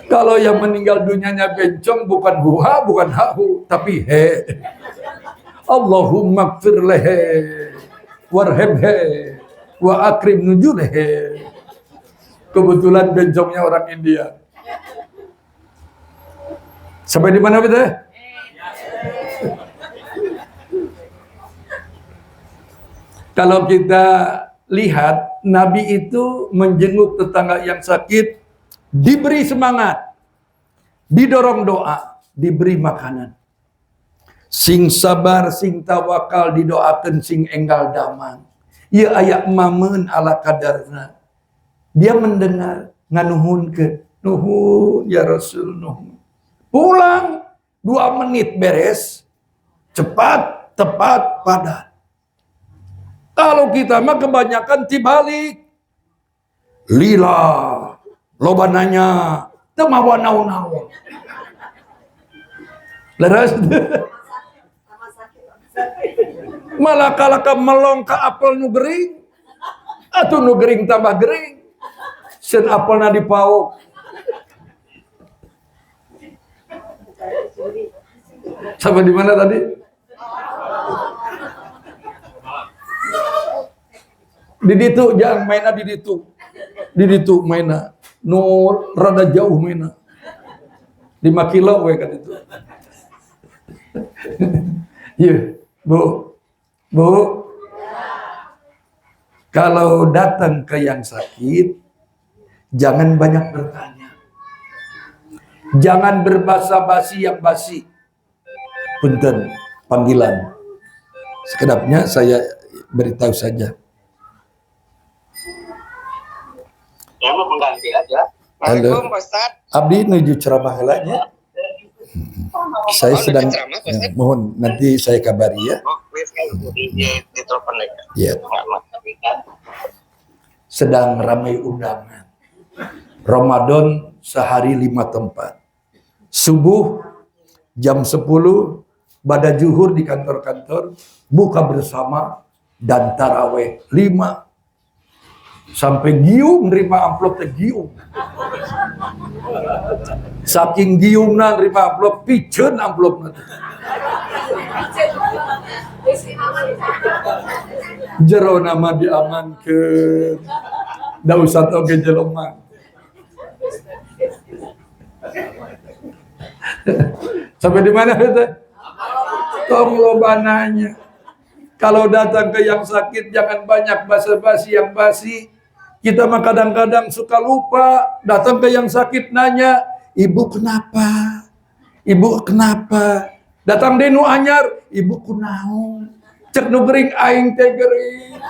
Kalau yang meninggal dunianya bencong bukan huha, bukan hahu, tapi he. Allahumma gfir lehe warhamhe wa akrim nujulehe. Kebetulan bencongnya orang India. Sampai di mana kita? Kalau kita lihat, Nabi itu menjenguk tetangga yang sakit, diberi semangat, didorong doa, diberi makanan. Sing sabar, sing tawakal, didoakan sing enggal damang. Ia ayak mamen ala kadarna. Dia mendengar, nganuhun ke, nuhun ya Rasul, nuhun. Pulang, 2 menit beres, cepat, tepat, padat. Kalau kita mah kebanyakan tibalik. Lila, loba nanya, teu mawa naon-naon. Leres. Malah kalaka melong ka apel nu gering. Atuh nu gering tambah gering. Sen apelna dipauk. Sampai di mana tadi? Di ditu jangan mainna di ditu. Di ditu mainna. Nu rada jauh mainna. 5 kilo we kan itu. Iya, Bu. Bu. Kalau datang ke yang sakit, jangan banyak bertanya. Jangan berbasa-basi yang basi. Punten, panggilan. Sekedapnya saya beritahu saja. Ya mau pengganti aja. Halo. Abdi nuju ceramah heula nya. Saya sedang mohon nanti saya kabari ya. Di telepon aja. Ya. Sedang ramai undangan. Ramadan sehari 5 tempat. Subuh jam 10 pada zuhur di kantor-kantor buka bersama dan taraweh 5 sampai gium nerima amplop teh gium. Saking giumna nerima amplop piceun amplopna. Jero nama diamankan. Da usah oge jelema. Sampai di mana itu? Tong loba nanya. Kalau datang ke yang sakit jangan banyak basa-basi yang basi. Kita mah kadang-kadang suka lupa. Datang ke yang sakit nanya, ibu kenapa? Ibu kenapa? Datang di nu anyar, ibu kunaon? Cek nu gering aing teh gering.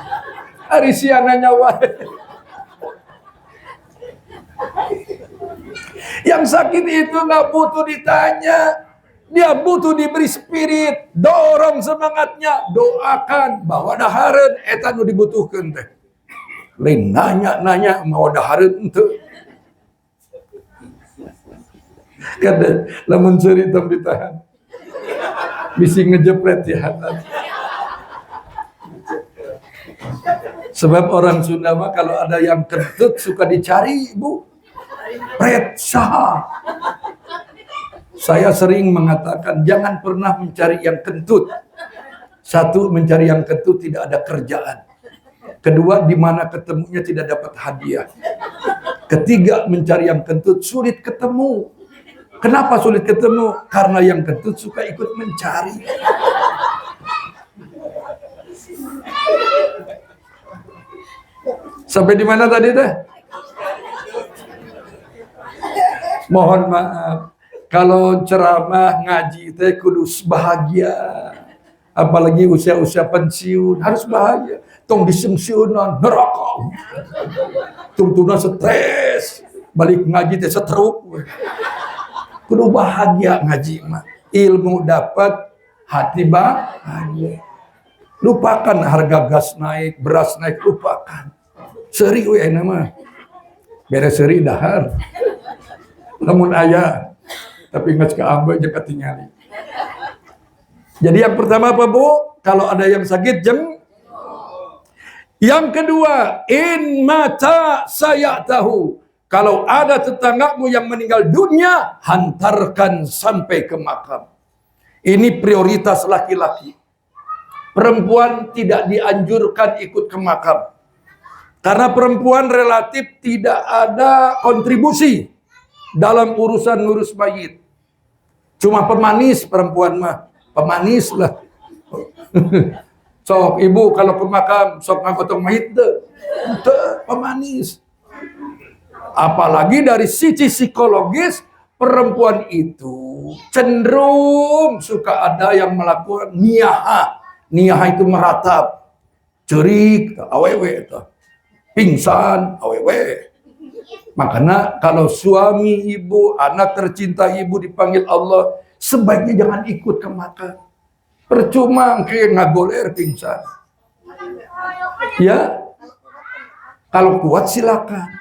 Ari siana nyawa. Yang sakit itu nggak butuh ditanya. Dia butuh diberi spirit, dorong semangatnya, doakan bahwa dahareun eta nu dibutuhkeun teh. Lain nanya mau dahareun henteu. Kada lamun ceuri tong ditahan. Bisi ngejepret ya. Sebab orang Sunda mah kalau ada yang kentut suka dicari, Bu. Pret saha. Saya sering mengatakan jangan pernah mencari yang kentut. Satu, mencari yang kentut tidak ada kerjaan. Kedua, di mana ketemunya tidak dapat hadiah. Ketiga, mencari yang kentut sulit ketemu. Kenapa sulit ketemu? Karena yang kentut suka ikut mencari. Sampai di mana tadi teh? Mohon maaf. Kalau ceramah ngaji teh kudu bahagia. Apalagi usia-usia pensiun harus bahagia. Tong disemsiunan neraka. Tungtuna stres. Balik ngaji teh setruk. Kudu bahagia ngaji mah. Ilmu dapat, hati bahagia. Lupakan harga gas naik, beras naik, lupakan. Seri we nama. Beres seri dahar. Namun aya tapi nggak ke ambe aja ketinggalan. Jadi yang pertama apa Bu? Kalau ada yang sakit Yang kedua, in mata saya tahu. Kalau ada tetanggamu yang meninggal dunia, hantarkan sampai ke makam. Ini prioritas laki-laki. Perempuan tidak dianjurkan ikut ke makam. Karena perempuan relatif tidak ada kontribusi dalam urusan ngurus mayit. Cuma pemanis perempuan mah. Pemanis lah. Sok ibu kalau ke makam, sok ngangkotong mayit deh. Pemanis. Apalagi dari sisi psikologis, perempuan itu cenderung suka ada yang melakukan niyaha. Niyaha itu meratap. Cerik, awewe itu. Pingsan, awewe. Makanya kalau suami ibu, anak tercinta ibu dipanggil Allah, sebaiknya jangan ikut ke makam. Percuma kayak ngagoler pingsan. Ya, kalau kuat silakan.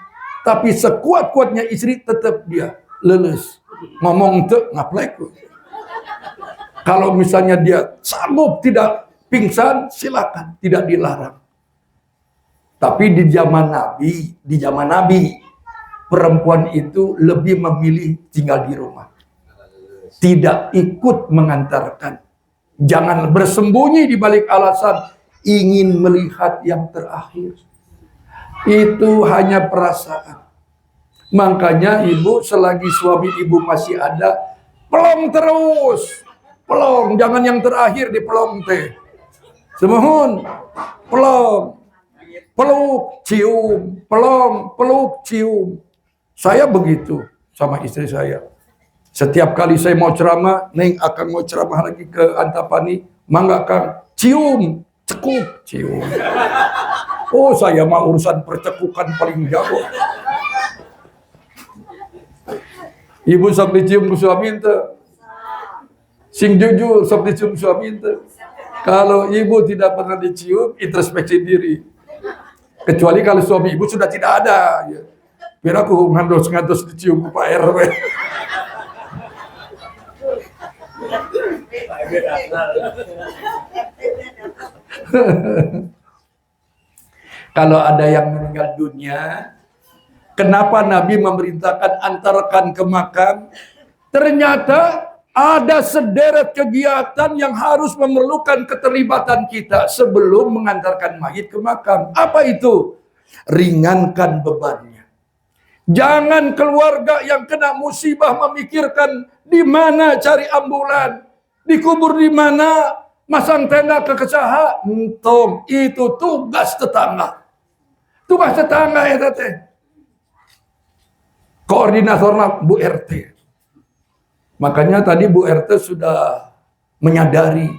Tapi sekuat-kuatnya istri tetap dia leles. Ngomong tuh ngaplek. Kalau misalnya dia sanggup tidak pingsan, silakan, tidak dilarang. Tapi di zaman Nabi, perempuan itu lebih memilih tinggal di rumah. Tidak ikut mengantarkan. Jangan bersembunyi di balik alasan ingin melihat yang terakhir. Itu hanya perasaan. Makanya ibu selagi suami ibu masih ada, pelong terus. Pelong, jangan yang terakhir di pelong teh. Semohon, pelong. Peluk, cium, pelong, peluk, cium. Saya begitu sama istri saya. Setiap kali saya mau ceramah, Neng akan mau ceramah lagi ke Antapani, mangga Kang, cium, cekuk, cium. Oh, saya mah urusan percekukan paling jago. Ibu sok dicium ke suami ente. Sing jujur sok dicium suami ente. Kalau ibu tidak pernah dicium, introspeksi diri. Kecuali kalau suami ibu sudah tidak ada. Ya. Biar aku ngandos-ngandos dicium ke Pak RW. Kalau ada yang meninggal dunia, kenapa Nabi memerintahkan antarkan ke makam? Ternyata Ada sederet kegiatan yang harus memerlukan keterlibatan kita sebelum mengantarkan mayit ke makam. Apa itu? Ringankan bebannya. Jangan keluarga yang kena musibah memikirkan di mana cari ambulan, dikubur di mana, masang tenda ke kesaha. Entong, itu tugas tetangga. Tugas tetangga ya tete. Koordinatornya Bu RT. Makanya tadi Bu RT sudah menyadari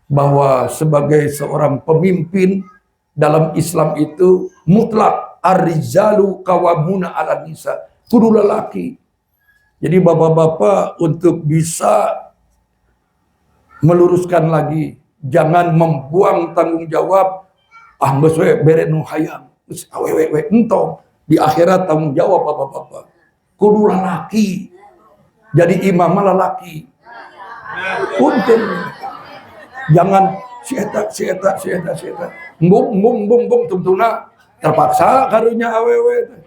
bahwa sebagai seorang pemimpin dalam Islam itu mutlak ar-rijalu qawwamuna 'alan nisa, kudu lelaki. Jadi bapak-bapak untuk bisa meluruskan lagi, jangan membuang tanggung jawab, geus we bere nu hayang, geus awewe entong. Di akhirat tanggung jawab bapak-bapak. Kudu lelaki. Jadi imam lelaki. Punten. Jangan si eta. Bum tumtuna terpaksa karunya awewe.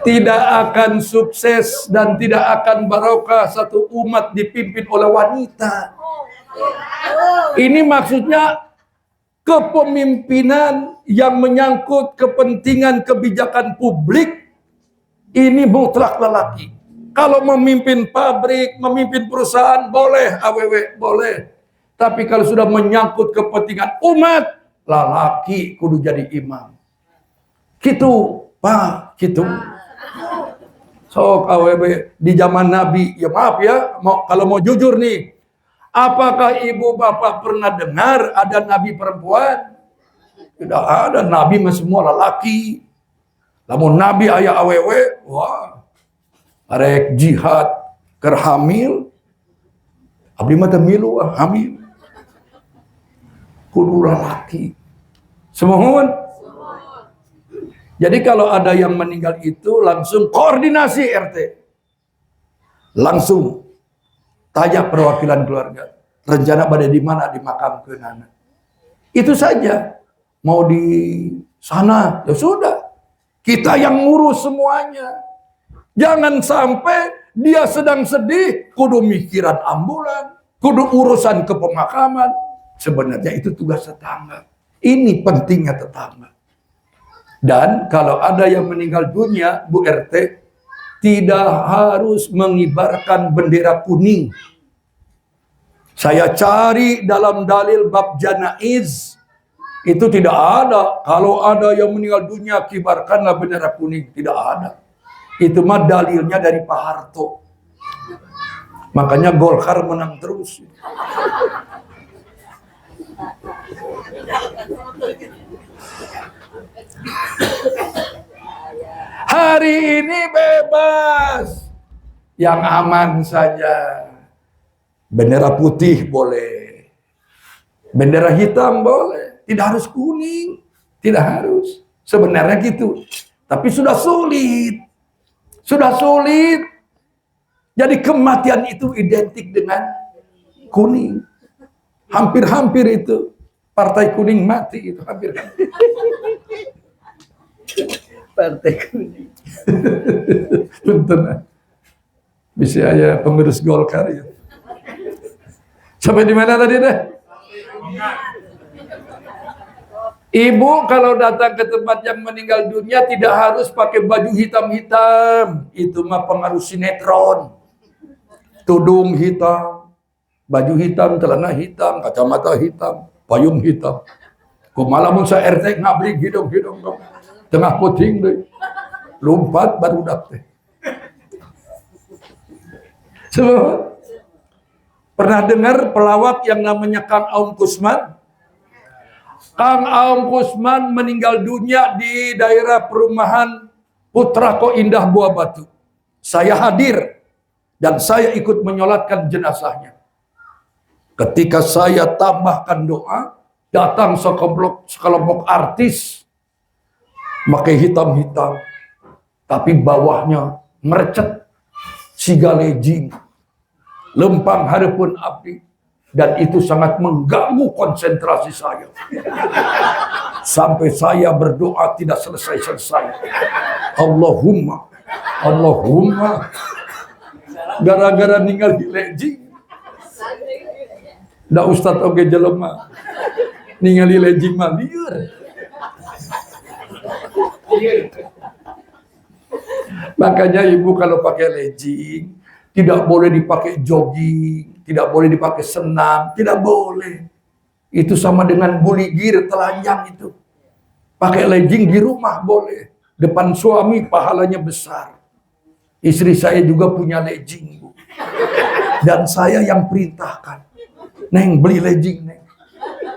Tidak akan sukses dan tidak akan barokah satu umat dipimpin oleh wanita. Ini maksudnya kepemimpinan yang menyangkut kepentingan kebijakan publik ini mutlak lelaki. Kalau memimpin pabrik, memimpin perusahaan boleh, AWW boleh. Tapi kalau sudah menyangkut kepentingan umat, lelaki kudu jadi imam. Gitu, Pak, gitu. Sok AWW di zaman Nabi, ya maaf ya, kalau mau jujur nih, apakah ibu bapak pernah dengar ada nabi perempuan? Tidak ada, nabi mah semua lelaki. Namun nabi ayah awewe, wah, arek jihad keur hamil. Abdi mah teu milu hamil. Kudu lelaki. Semohon. Jadi kalau ada yang meninggal itu langsung koordinasi RT. Langsung tanya perwakilan keluarga, rencana pada di mana di makam kenana. Itu saja. Mau di sana, ya sudah. Kita yang ngurus semuanya. Jangan sampai dia sedang sedih, kudu mikiran ambulan, kudu urusan ke pemakaman. Sebenarnya itu tugas tetangga. Ini pentingnya tetangga. Dan kalau ada yang meninggal dunia, Bu RT, tidak harus mengibarkan bendera kuning. Saya cari dalam dalil bab janaiz, itu tidak ada. Kalau ada yang meninggal dunia, kibarkanlah bendera kuning. Tidak ada. Itu mah dalilnya dari Pak Harto. Makanya Golkar menang terus. Hari ini bebas, yang aman saja. Bendera putih boleh, bendera hitam boleh, tidak harus kuning, tidak harus. Sebenarnya gitu, tapi sudah sulit. Jadi kematian itu identik dengan kuning, hampir-hampir itu. Partai kuning mati itu hampir. Partai kuning. Punten. Bisa aja pengurus Golkar ya. Sampai di mana tadi deh? Ibu kalau datang ke tempat yang meninggal dunia tidak harus pakai baju hitam-hitam. Itu mah pengaruh sinetron. Tudung hitam, baju hitam, celana hitam, kacamata hitam, payung hitam. Kumaha mun sa RT ngabring hidung-hidung dong. Tengah puting deh. Lompat baru dapet. So, pernah dengar pelawak yang namanya Kang Aum Kusman? Kang Aum Kusman meninggal dunia di daerah perumahan Putrako Indah Buah Batu. Saya hadir dan saya ikut menyolatkan jenazahnya. Ketika saya tambahkan doa, datang sekelompok artis pakai hitam-hitam, tapi bawahnya merecet siga lejing, lempang hareupeun api, dan itu sangat mengganggu konsentrasi saya. Sampai saya berdoa tidak selesai-selesai. Allahumma Allahumma. Gara-gara ninggal lejing. Da ustad oge jelema. Ningali lejing mah lieur. Makanya ibu kalau pakai legging tidak boleh dipakai jogging, tidak boleh dipakai senam, tidak boleh. Itu sama dengan buligir, telanjang itu. Pakai legging di rumah boleh. Depan suami pahalanya besar. Istri saya juga punya legging, Bu. Dan saya yang perintahkan. Neng, beli legging, Neng.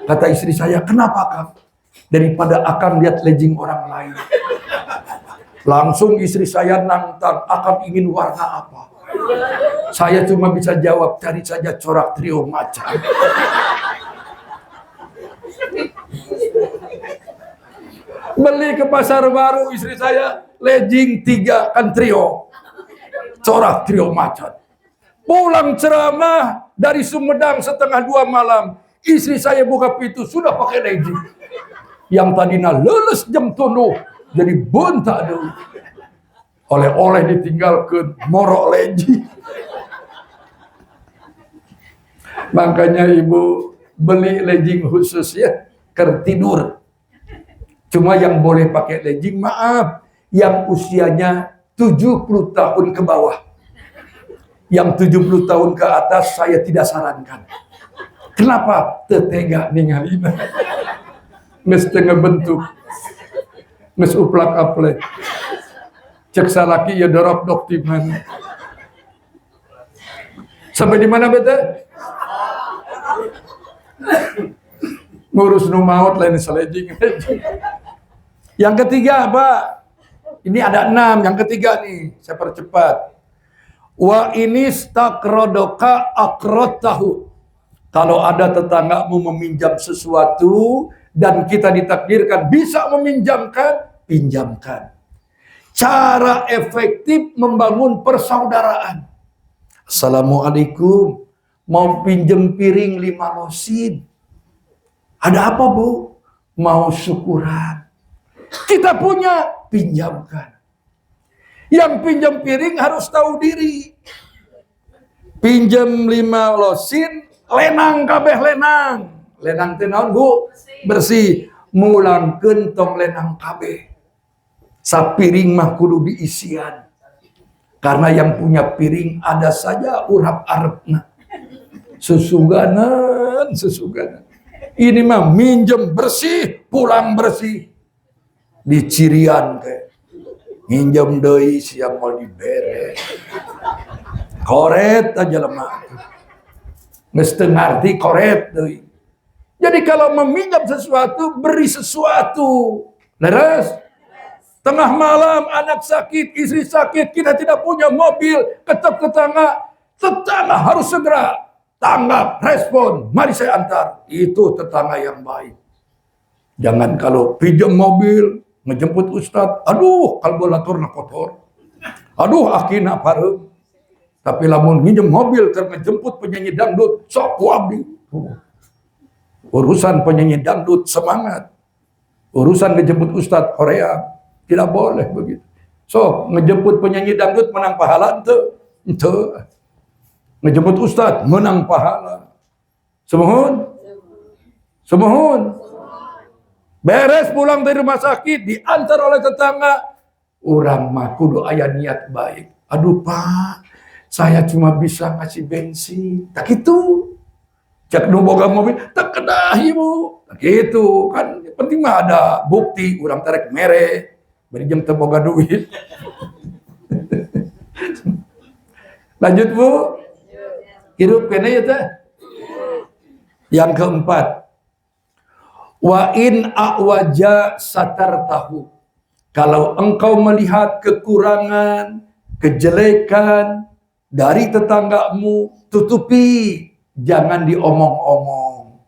Kata istri saya, kenapa, Kang? Daripada akan lihat legging orang lain. Langsung istri saya nantang, akan ingin warna apa? Saya cuma bisa jawab, cari saja corak trio macan. Beli ke pasar baru istri saya, legging 3 kan trio. Corak trio macan. Pulang ceramah dari Sumedang 1:30 malam. Istri saya buka pintu, sudah pakai legging. Yang tadinya leles jam tunuh, jadi bentak dulu. Oleh-oleh ditinggalkan, morok legging. Makanya ibu beli legging khusus ya, tidur. Cuma yang boleh pakai legging, maaf, yang usianya 70 tahun ke bawah. Yang 70 tahun ke atas saya tidak sarankan. Kenapa? Tetega ningalina. Nges tengah bentuk. Nges uplak aplek. Cek salaki ya dorok dok timan. Sampai di mana bete? Ngurus nu maut lain selejing. Yang ketiga apa? Ini ada 6. Yang ketiga nih, saya percepat. Wa ini stakrodoka akrotahu. Kalau ada tetanggamu meminjam sesuatu dan kita ditakdirkan bisa meminjamkan, pinjamkan. Cara efektif membangun persaudaraan. Assalamualaikum, mau pinjem piring 5 losin. Ada apa, Bu? Mau syukuran. Kita punya, pinjamkan. Yang pinjam piring harus tahu diri. Pinjam 5 losin, lenang kabeh lenang. Lenang teh naon, Bu? Bersih. Mulangkeun tong lenang kabeh. Sapiring mah kudu diisian. Karena yang punya piring ada saja urap arepna. Susuganan. Ini mah minjem bersih, pulang bersih. Dicirian kayak. Minjem deui siang mau dibere. Koret aja lemah. Geus teu ngarti koret deui. Jadi kalau meminjam sesuatu, beri sesuatu. Leres? Tengah malam anak sakit, istri sakit, kita tidak punya mobil, ketok tetangga harus segera tanggap, respon, mari saya antar. Itu tetangga yang baik. Jangan kalau pinjam mobil, ngejemput ustad, aduh kalkulator na kotor, aduh akina parem. Tapi lamun minjem mobil karena ngejemput penyanyi dangdut, sok kuabdi. Urusan penyanyi dangdut semangat, urusan ngejemput ustad Korea tidak boleh begitu. So ngejemput penyanyi dangdut menang pahala ente, ngejemput ustad menang pahala. Semohon. Beres pulang dari rumah sakit, diantar oleh tetangga. Orang mah kudu aya niat baik. Aduh Pak, saya cuma bisa ngasih bensin. Tak gitu. Cek nu boga mobil, tak kedah ibu. Tak gitu. Kan penting mah ada bukti. Orang tarik mere. Beri jam terboga duit. Lanjut Bu. Hidup kena ya teh. Yang keempat. Wa in a'waja satartahu. Kalau engkau melihat kekurangan, kejelekan dari tetanggamu, tutupi, jangan diomong-omong.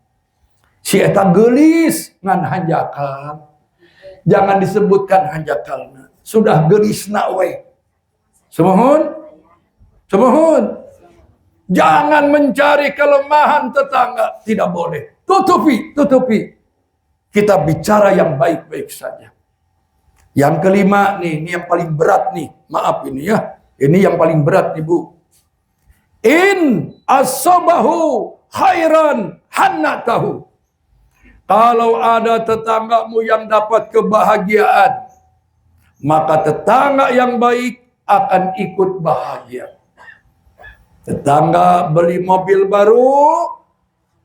Si eta geulis ngan hanjakal. Jangan disebutkan hanjakalna. Sudah geulisna we. Semohon. Jangan mencari kelemahan tetangga, tidak boleh. Tutupi. Kita bicara yang baik-baik saja. Yang kelima nih, ini yang paling berat nih. Maaf ini ya. Ini yang paling berat nih Bu. In asabahu khairan hannatahu. Kalau ada tetanggamu yang dapat kebahagiaan, maka tetangga yang baik akan ikut bahagia. Tetangga beli mobil baru,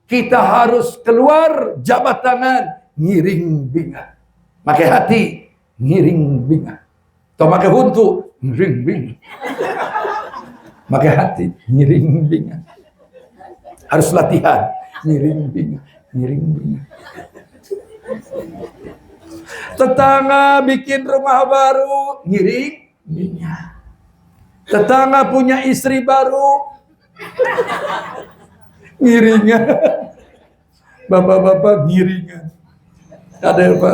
kita harus keluar jabat tangan, ngiring bingat. Pakai hati, ngiring bingat. Atau pakai huntu, ngiring bingat. Pakai hati, ngiring bingat. Harus latihan, ngiring bingat, ngiring bingat. Tetangga bikin rumah baru, ngiring bingat. Tetangga punya istri baru, ngiringan. Bapak-bapak ngiringan. Ada apa?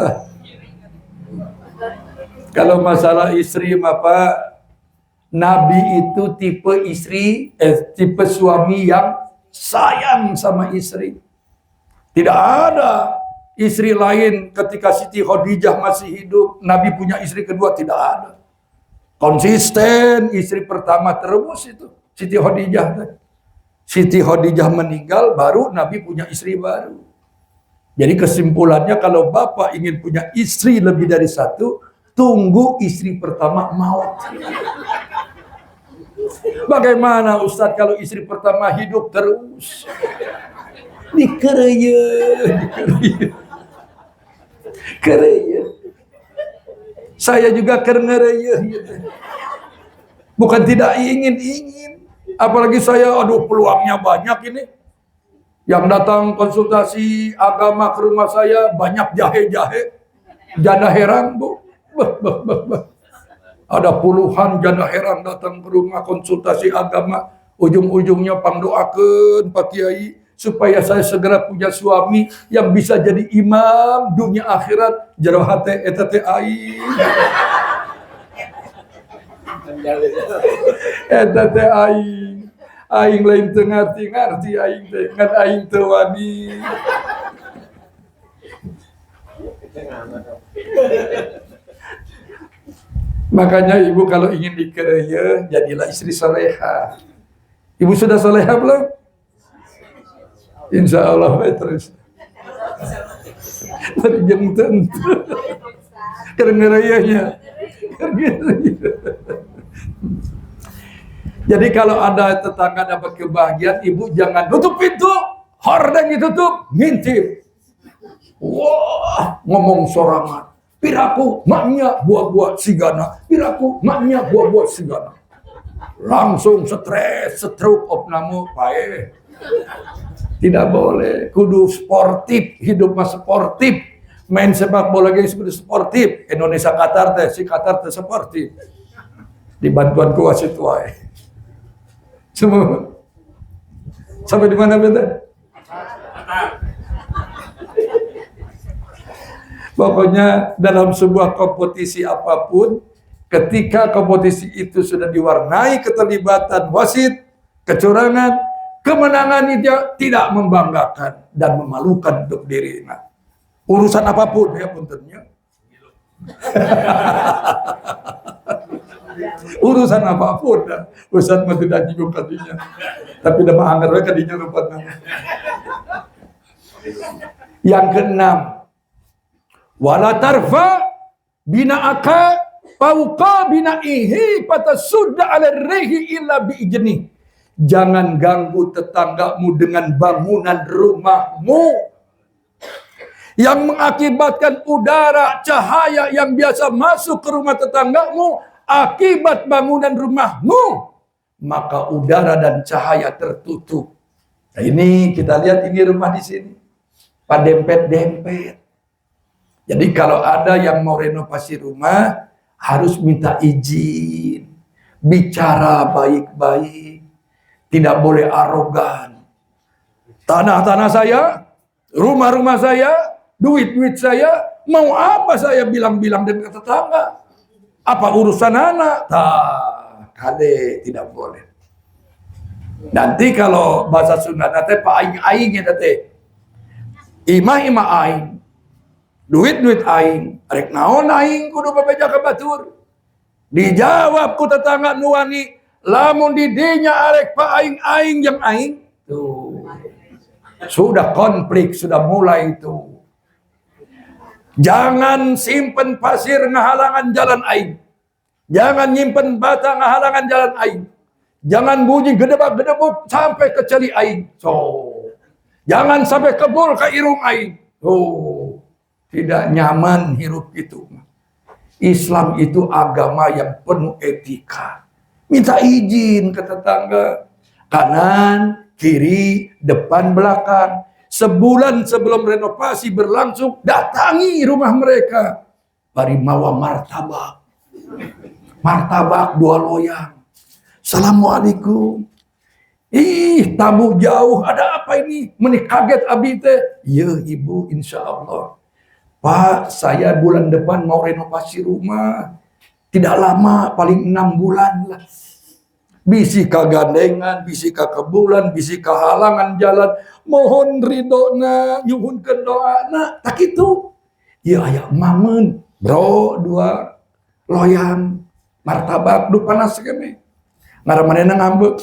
Kalau masalah istri, Bapak, Nabi itu tipe istri, tipe suami yang sayang sama istri. Tidak ada istri lain ketika Siti Khadijah masih hidup. Nabi punya istri kedua, tidak ada. Konsisten, istri pertama terus itu. Siti Khadijah. Siti Khadijah meninggal, baru Nabi punya istri baru. Jadi kesimpulannya kalau Bapak ingin punya istri lebih dari satu, tunggu istri pertama maut. Bagaimana Ustadz kalau istri pertama hidup terus? Dikeraya. Keraya. Saya juga keraya. Bukan tidak ingin. Apalagi saya, aduh peluangnya banyak ini. Yang datang konsultasi agama ke rumah saya banyak jahe-jahe. Janda heran, Bu. Ada puluhan janda heran datang ke rumah konsultasi agama. Ujung-ujungnya pangdoakeun Pak Kiai supaya saya segera punya suami yang bisa jadi imam dunia akhirat. Jero hate eta teh aing. Eta teh aing lain teu ngarti aing teh ngan aing teu wani. Makanya ibu kalau ingin dikeraya, jadilah istri soleha. Ibu sudah soleha belum? Insya Allah terus. Terjeng tentu. Kerengerayanya. Jadi kalau ada tetangga dapat kebahagiaan, ibu jangan tutup pintu, hordeng ditutup, ngintip. Wah, ngomong sorangan. Piraku, maknya buah-buah sigana. Piraku, maknya buah-buah sigana. Langsung stres, stroke opname, pae. Tidak boleh, kudu sportif, hidup mas sportif. Main sepak bola guys kudu sportif. Indonesia Qatar teh, si Qatar teh sportif. Di bantuan ku wasit wae. Semua. Sampai di mana beta? Pokoknya dalam sebuah kompetisi apapun, ketika kompetisi itu sudah diwarnai keterlibatan wasit, kecurangan, kemenangan itu tidak membanggakan dan memalukan untuk diri. Nah, urusan apapun ya puntennya. Urusan apapun dah. Ustaz mah tidak nyinggung kadinya. Tapi dah mah anggar we kadinya rupatna. Yang keenam, wala tarfa bina'aka fauqa bina'ihi fatasudda 'ala rihi illa bi'ijni. Jangan ganggu tetanggamu dengan bangunan rumahmu yang mengakibatkan udara cahaya yang biasa masuk ke rumah tetanggamu akibat bangunan rumahmu, maka udara dan cahaya tertutup. Nah, ini kita lihat ini rumah di sini, Pak dempet-dempet. Jadi kalau ada yang mau renovasi rumah harus minta izin, bicara baik-baik, tidak boleh arogan. Tanah-tanah saya, rumah-rumah saya, duit-duit saya, mau apa saya bilang-bilang dengan tetangga? Apa urusan anak? Kade tidak boleh. Nanti kalau bahasa Sunda nate pa aing-aing ya nate. Imah aing. Duit aing, arek naon aing kudu bebeja ka batur. Dijawab ku tetangga nuani, lamun di dinya arek pa aing yang aing. Tuh. Sudah konflik, sudah mulai itu. Jangan simpen pasir ngehalangan jalan aing. Jangan nyimpen bata ngehalangan jalan aing. Jangan bunyi gedebak-gedebuk sampai ke celi aing. So, jangan sampai kebul ke irung aing. Oh, tidak nyaman hirup itu. Islam itu agama yang penuh etika. Minta izin ke tetangga. Kanan, kiri, depan, belakang. Sebulan sebelum renovasi berlangsung, datangi rumah mereka. Bari mawa martabak. Martabak 2 loyang. Assalamualaikum. Ih, tamu jauh. Ada apa ini? Menik kaget abdi teh. Ya ibu, insya Allah. Pak, saya bulan depan mau renovasi rumah. Tidak lama, paling 6 bulan lah. Bisi kagandengan, bisi kebulan, bisi kehalangan jalan. Mohon ridona, nyuhunkeun doana. Tak itu. Ya aya mamen, bro 2 loyang martabak du panas kene. Ngaramanena ngambek.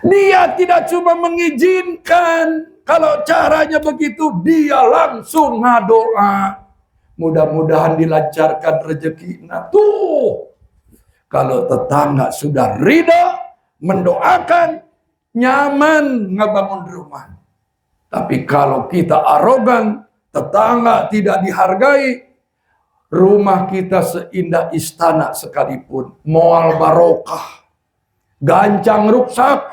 Dia tidak cuma mengizinkan. Kalau caranya begitu, dia langsung ngadoa. Mudah-mudahan dilancarkan rezeki. Nah tuh, kalau tetangga sudah ridha, mendoakan, nyaman ngebangun rumah. Tapi kalau kita arogan, tetangga tidak dihargai, rumah kita seindah istana sekalipun, moal barokah, gancang rusak,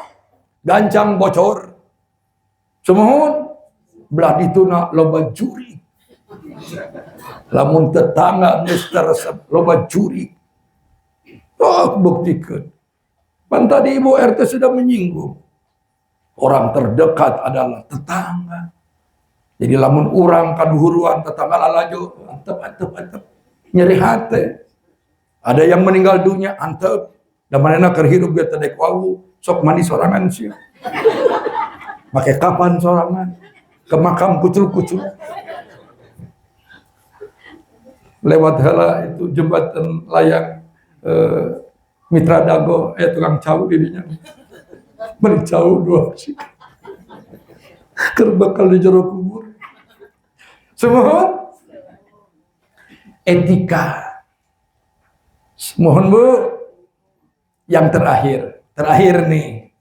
gancang bocor. Semohon belah dituna loba juri. Lamun tetangga mister loba juri. Oh, buktikan. Pan tadi Ibu RT sudah menyinggung. Orang terdekat adalah tetangga. Jadi lamun urang kaduhuruan tetangga lalajo, antep. Nyeri hati. Ada yang meninggal dunia, antep. Dan manena keur hirup ge teh dek wau, sok mandi sorangan sih. Pakai kapan sorangan, ke makam kucul-kucul. Lewat heula itu jembatan layang Mitra Dago, tukang cau dirinya. Beri cau 2 sih. Keur bakal di jero kubur. Semohon etika. Mohon Bu, yang terakhir nih.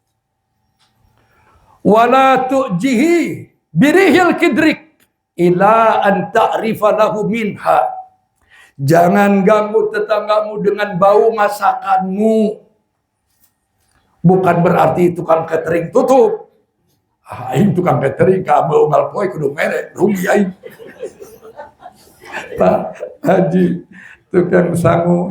Wala tu'jihi birihil kidrik ila an ta'rifa lahu minha. Jangan ganggu tetanggamu dengan bau masakanmu. Bukan berarti tukang catering tutup. Aing tukang catering kabel ngalpoi kudu mere, rugi aing. Pak Haji tukang sangu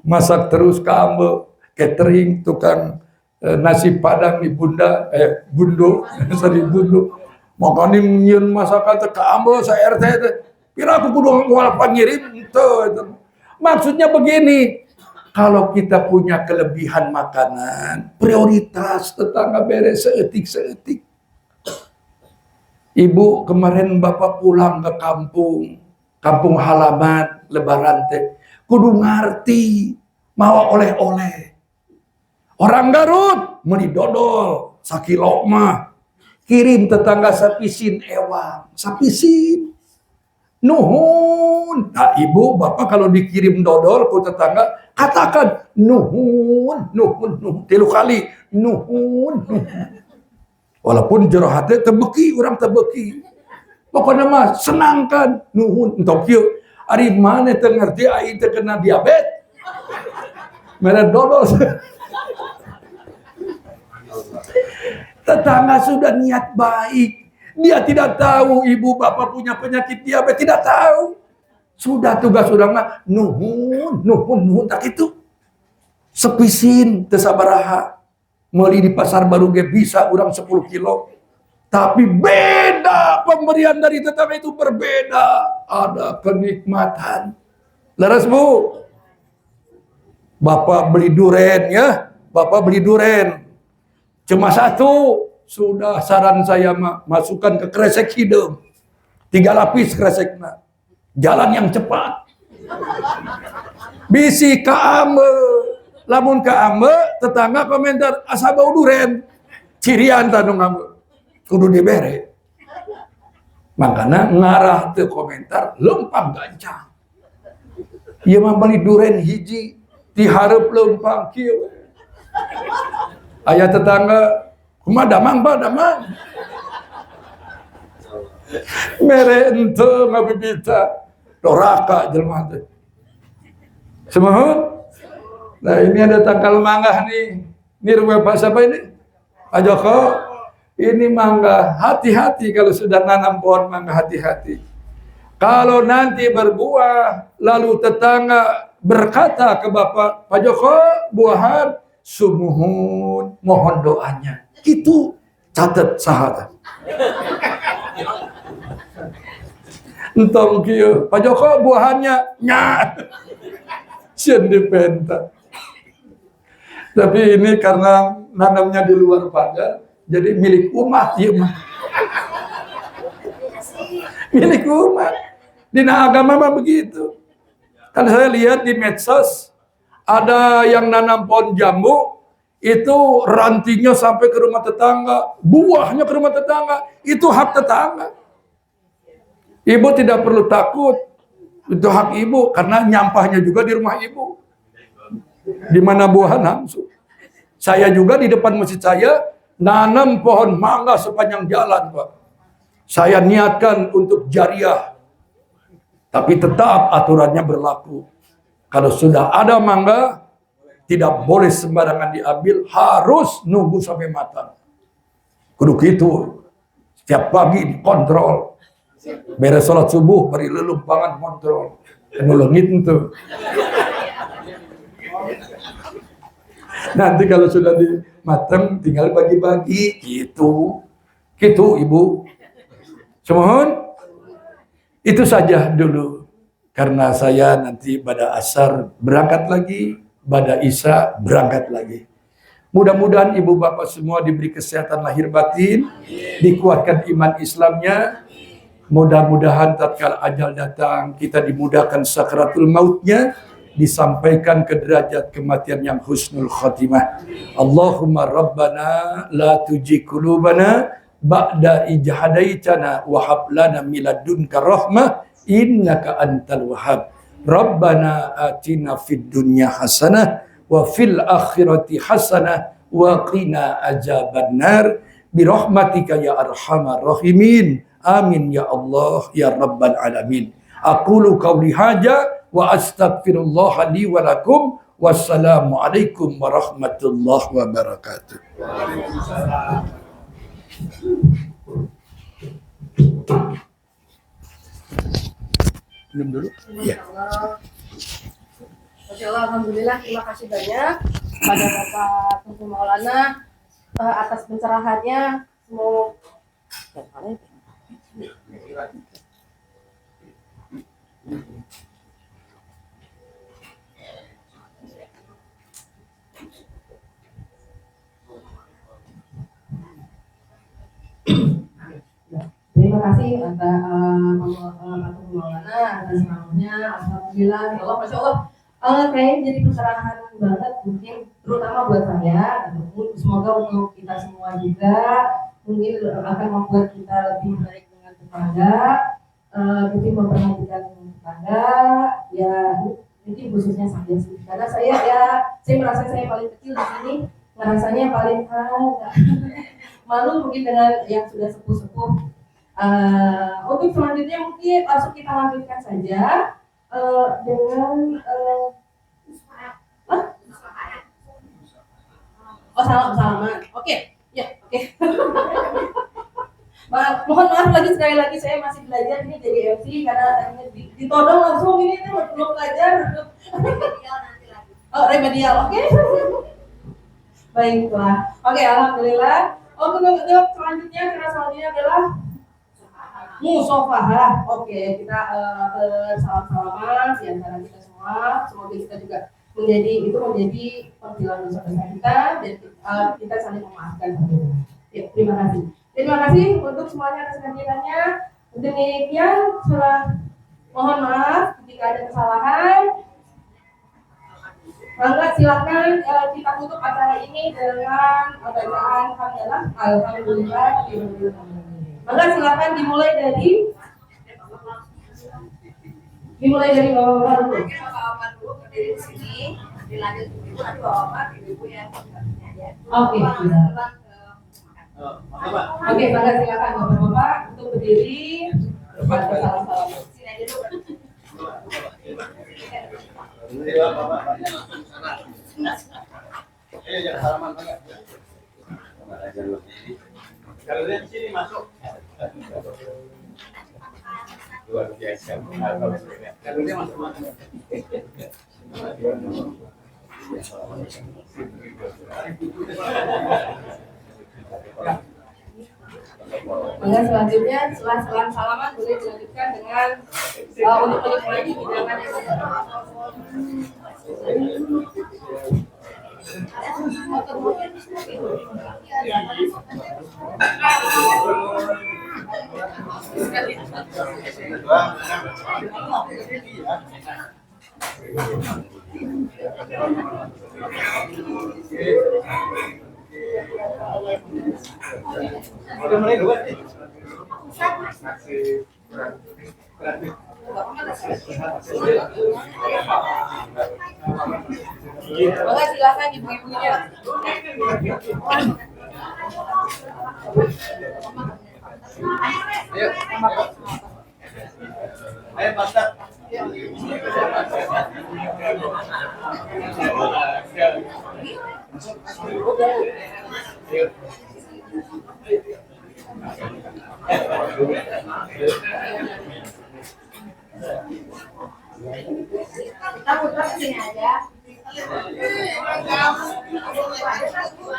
masak terus kabel catering, tukang nasi padang di bundo sari bundo. Makanya nyieun masakan teh ka ambeul sa RT teh. Pira aku kudu ngoal pangirim itu. Maksudnya begini, kalau kita punya kelebihan makanan, prioritas tetangga beres seetik. Ibu, kemarin Bapak pulang ke kampung halaman lebaran teh. Kudu ngarti mawa oleh-oleh. Orang Garut meuli dodol sakilo mah. Kirim tetangga sapisin ewang, sapisin. Nuhun. Nah, Ibu, Bapak kalau dikirim dodol ke tetangga, katakan nuhun. 3 kali. Nuhun. Walaupun jero hati tebeki, orang tebeki. Pokoknya mah senangkan. Nuhun. Entok kieu, ari mana teu ngerti aing teu kena diabetes. Mere dodol. Tetangga sudah niat baik. Dia tidak tahu ibu bapak punya penyakit diabetes, tidak tahu. Sudah tugas orang mah nuhun tak itu. Sepisin teu sabaraha. Meuli di pasar baru ge bisa urang 10 kilo. Tapi beda pemberian dari tetangga itu berbeda. Ada kenikmatan. Leres Bu? Bapak beli duren ya. Bapak beli duren. Cuma 1. sudah saran saya masukkan ke kresek hidung. 3 lapis kresekna. Jalan yang cepat. Bisi kaame. Lamun kaame, tetangga komentar, asa bau duren. Cirian tanu ngamu. Kudu dibere. Makanya ngarah ke komentar, lempang gancang. Ia membeli duren hiji, diharap lempang kieu. Ayah tetangga, kumaha damang ba damang. Mere ente ngabibita doraka jelema teh. Semohon. Nah, ini ada tangkal mangga nih. Ini rumah Pak siapa ini? Pak Joko. Ini mangga. Hati-hati kalau sudah nanam pohon mangga, hati-hati. Kalau nanti berbuah, lalu tetangga berkata ke Bapak, Pak Joko, buahan, sumuhun, mohon doanya. Itu catat sahabat. Entong kieu, Pak Joko buahannya nya. Sieun dipenta. Tapi ini karena nanamnya di luar pagar, jadi milik umat ieu mah. Milik umat. Dina agama mah begitu. Kan saya lihat di medsos ada yang nanam pohon jambu, itu rantingnya sampai ke rumah tetangga, buahnya ke rumah tetangga, itu hak tetangga. Ibu tidak perlu takut, itu hak ibu, karena nyampahnya juga di rumah ibu. Di mana buah langsung. Saya juga di depan masjid saya, nanam pohon mangga sepanjang jalan, Pak. Saya niatkan untuk jariah. Tapi tetap aturannya berlaku. Kalau sudah ada mangga, tidak boleh sembarangan diambil, harus nunggu sampai matang. Kudu gitu. Setiap pagi dikontrol. Beres sholat subuh, beri lelumpangan kontrol. Nulungin itu. Nanti kalau sudah matang, tinggal bagi-bagi. Gitu. Gitu, Ibu. Semohon. Itu saja dulu. Karena saya nanti pada asar berangkat lagi. Pada isya berangkat lagi. Mudah-mudahan ibu bapak semua diberi kesehatan lahir batin. Dikuatkan iman Islamnya. Mudah-mudahan tatkala ajal datang kita dimudahkan sakaratul mautnya, disampaikan ke derajat kematian yang husnul khatimah. Allahumma rabbana la tujigh qulubana ba'da idh hadaitana wa hab lana min ladunka rahmah innaka antal wahhab. Rabbana atina fid dunya hasanah wa fil akhirati hasanah wa qina azabannar bi rahmatika ya arhamar rahimin. Amin ya Allah ya Rabbal alamin. Aqulu qauli hadza wa astaghfirullah li wa lakum. Wassalamu alaikum warahmatullahi wabarakatuh. Belum dulu? Ya. Masya Allah, alhamdulillah, terima kasih banyak pada Bapak Tunku Maulana atas pencerahannya. Semoga terima kasih Pak Tunku Maulana atas semangatnya. Alhamdulillah, ya Allah, Masya Allah. Kayaknya jadi pencerahan banget, mungkin terutama buat saya. Semoga untuk kita semua juga mungkin akan membuat kita lebih baik dengan tetangga, mungkin memperhatikan tetangga, ya mungkin khususnya saya sih. Karena saya merasa saya paling kecil di sini, ngerasanya paling malu mungkin dengan yang sudah sepuh-sepuh. Untuk selanjutnya mungkin langsung kita lanjutkan saja dengan salaman. Oke. Ya, oke. Mohon maaf lagi sekali lagi, saya masih belajar ini jadi MC karena tadinya ditodong langsung ini belum belajar. Oh, remedial, oke. Baiklah. Oke, alhamdulillah. Untuk selanjutnya adalah musofahah. Oke, kita bersalam-salaman di antara kita semua. Semoga kita juga menjadi penghilang dosa-dosa kita dan kita saling memaafkan. Ya, terima kasih. Terima kasih untuk semuanya atas kehadirannya. Demikian, mohon maaf jika ada kesalahan. Mangga silakan kita tutup acara ini dengan bacaan hamdalah. Alhamdulillah. Mangga silakan dimulai dari bapak-bapak dulu. Bapak-bapak dulu berdiri di sini, dilanjut ibu, nanti bapak-bapak ibu yang Oke. Oke, mangga silakan bapak-bapak untuk berdiri. Salam-salam. sini aja dulu. Kalau dia di sini masuk. Luar biasa. Kalau dia masuk. Mangga selanjutnya setelah salaman boleh dilanjutkan dengan untuk menikmati hidangan yang Udah mulai dua sih. mangga silakan ibu-ibunya. Ayo Pastor. Kita putar ke sini aja.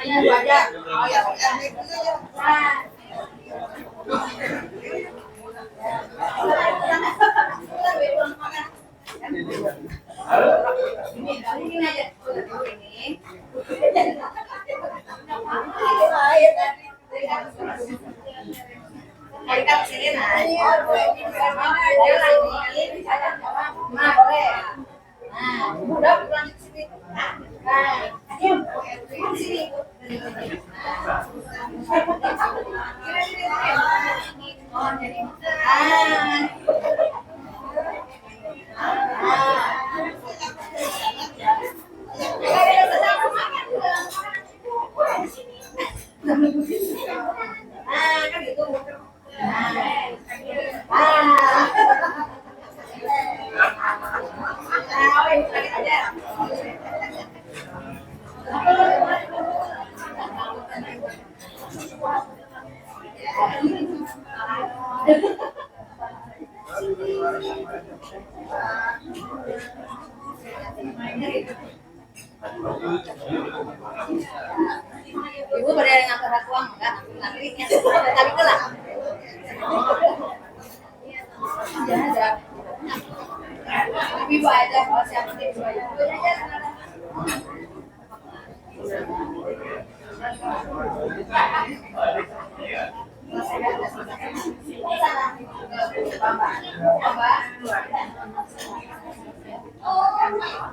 Ini aja. Oh ya. Ini aja. Kita kesini nah. Nah, boleh. Nah, udah lanjut sini. Nah, yuk. Sini. Oh, jadi. Kan gitu. Ibu pada yang ngangkat uang enggak? Nanti tadi kelah. Ada. Ibu aja kalau siapa sih ibu aja. Ibu aja. Oh,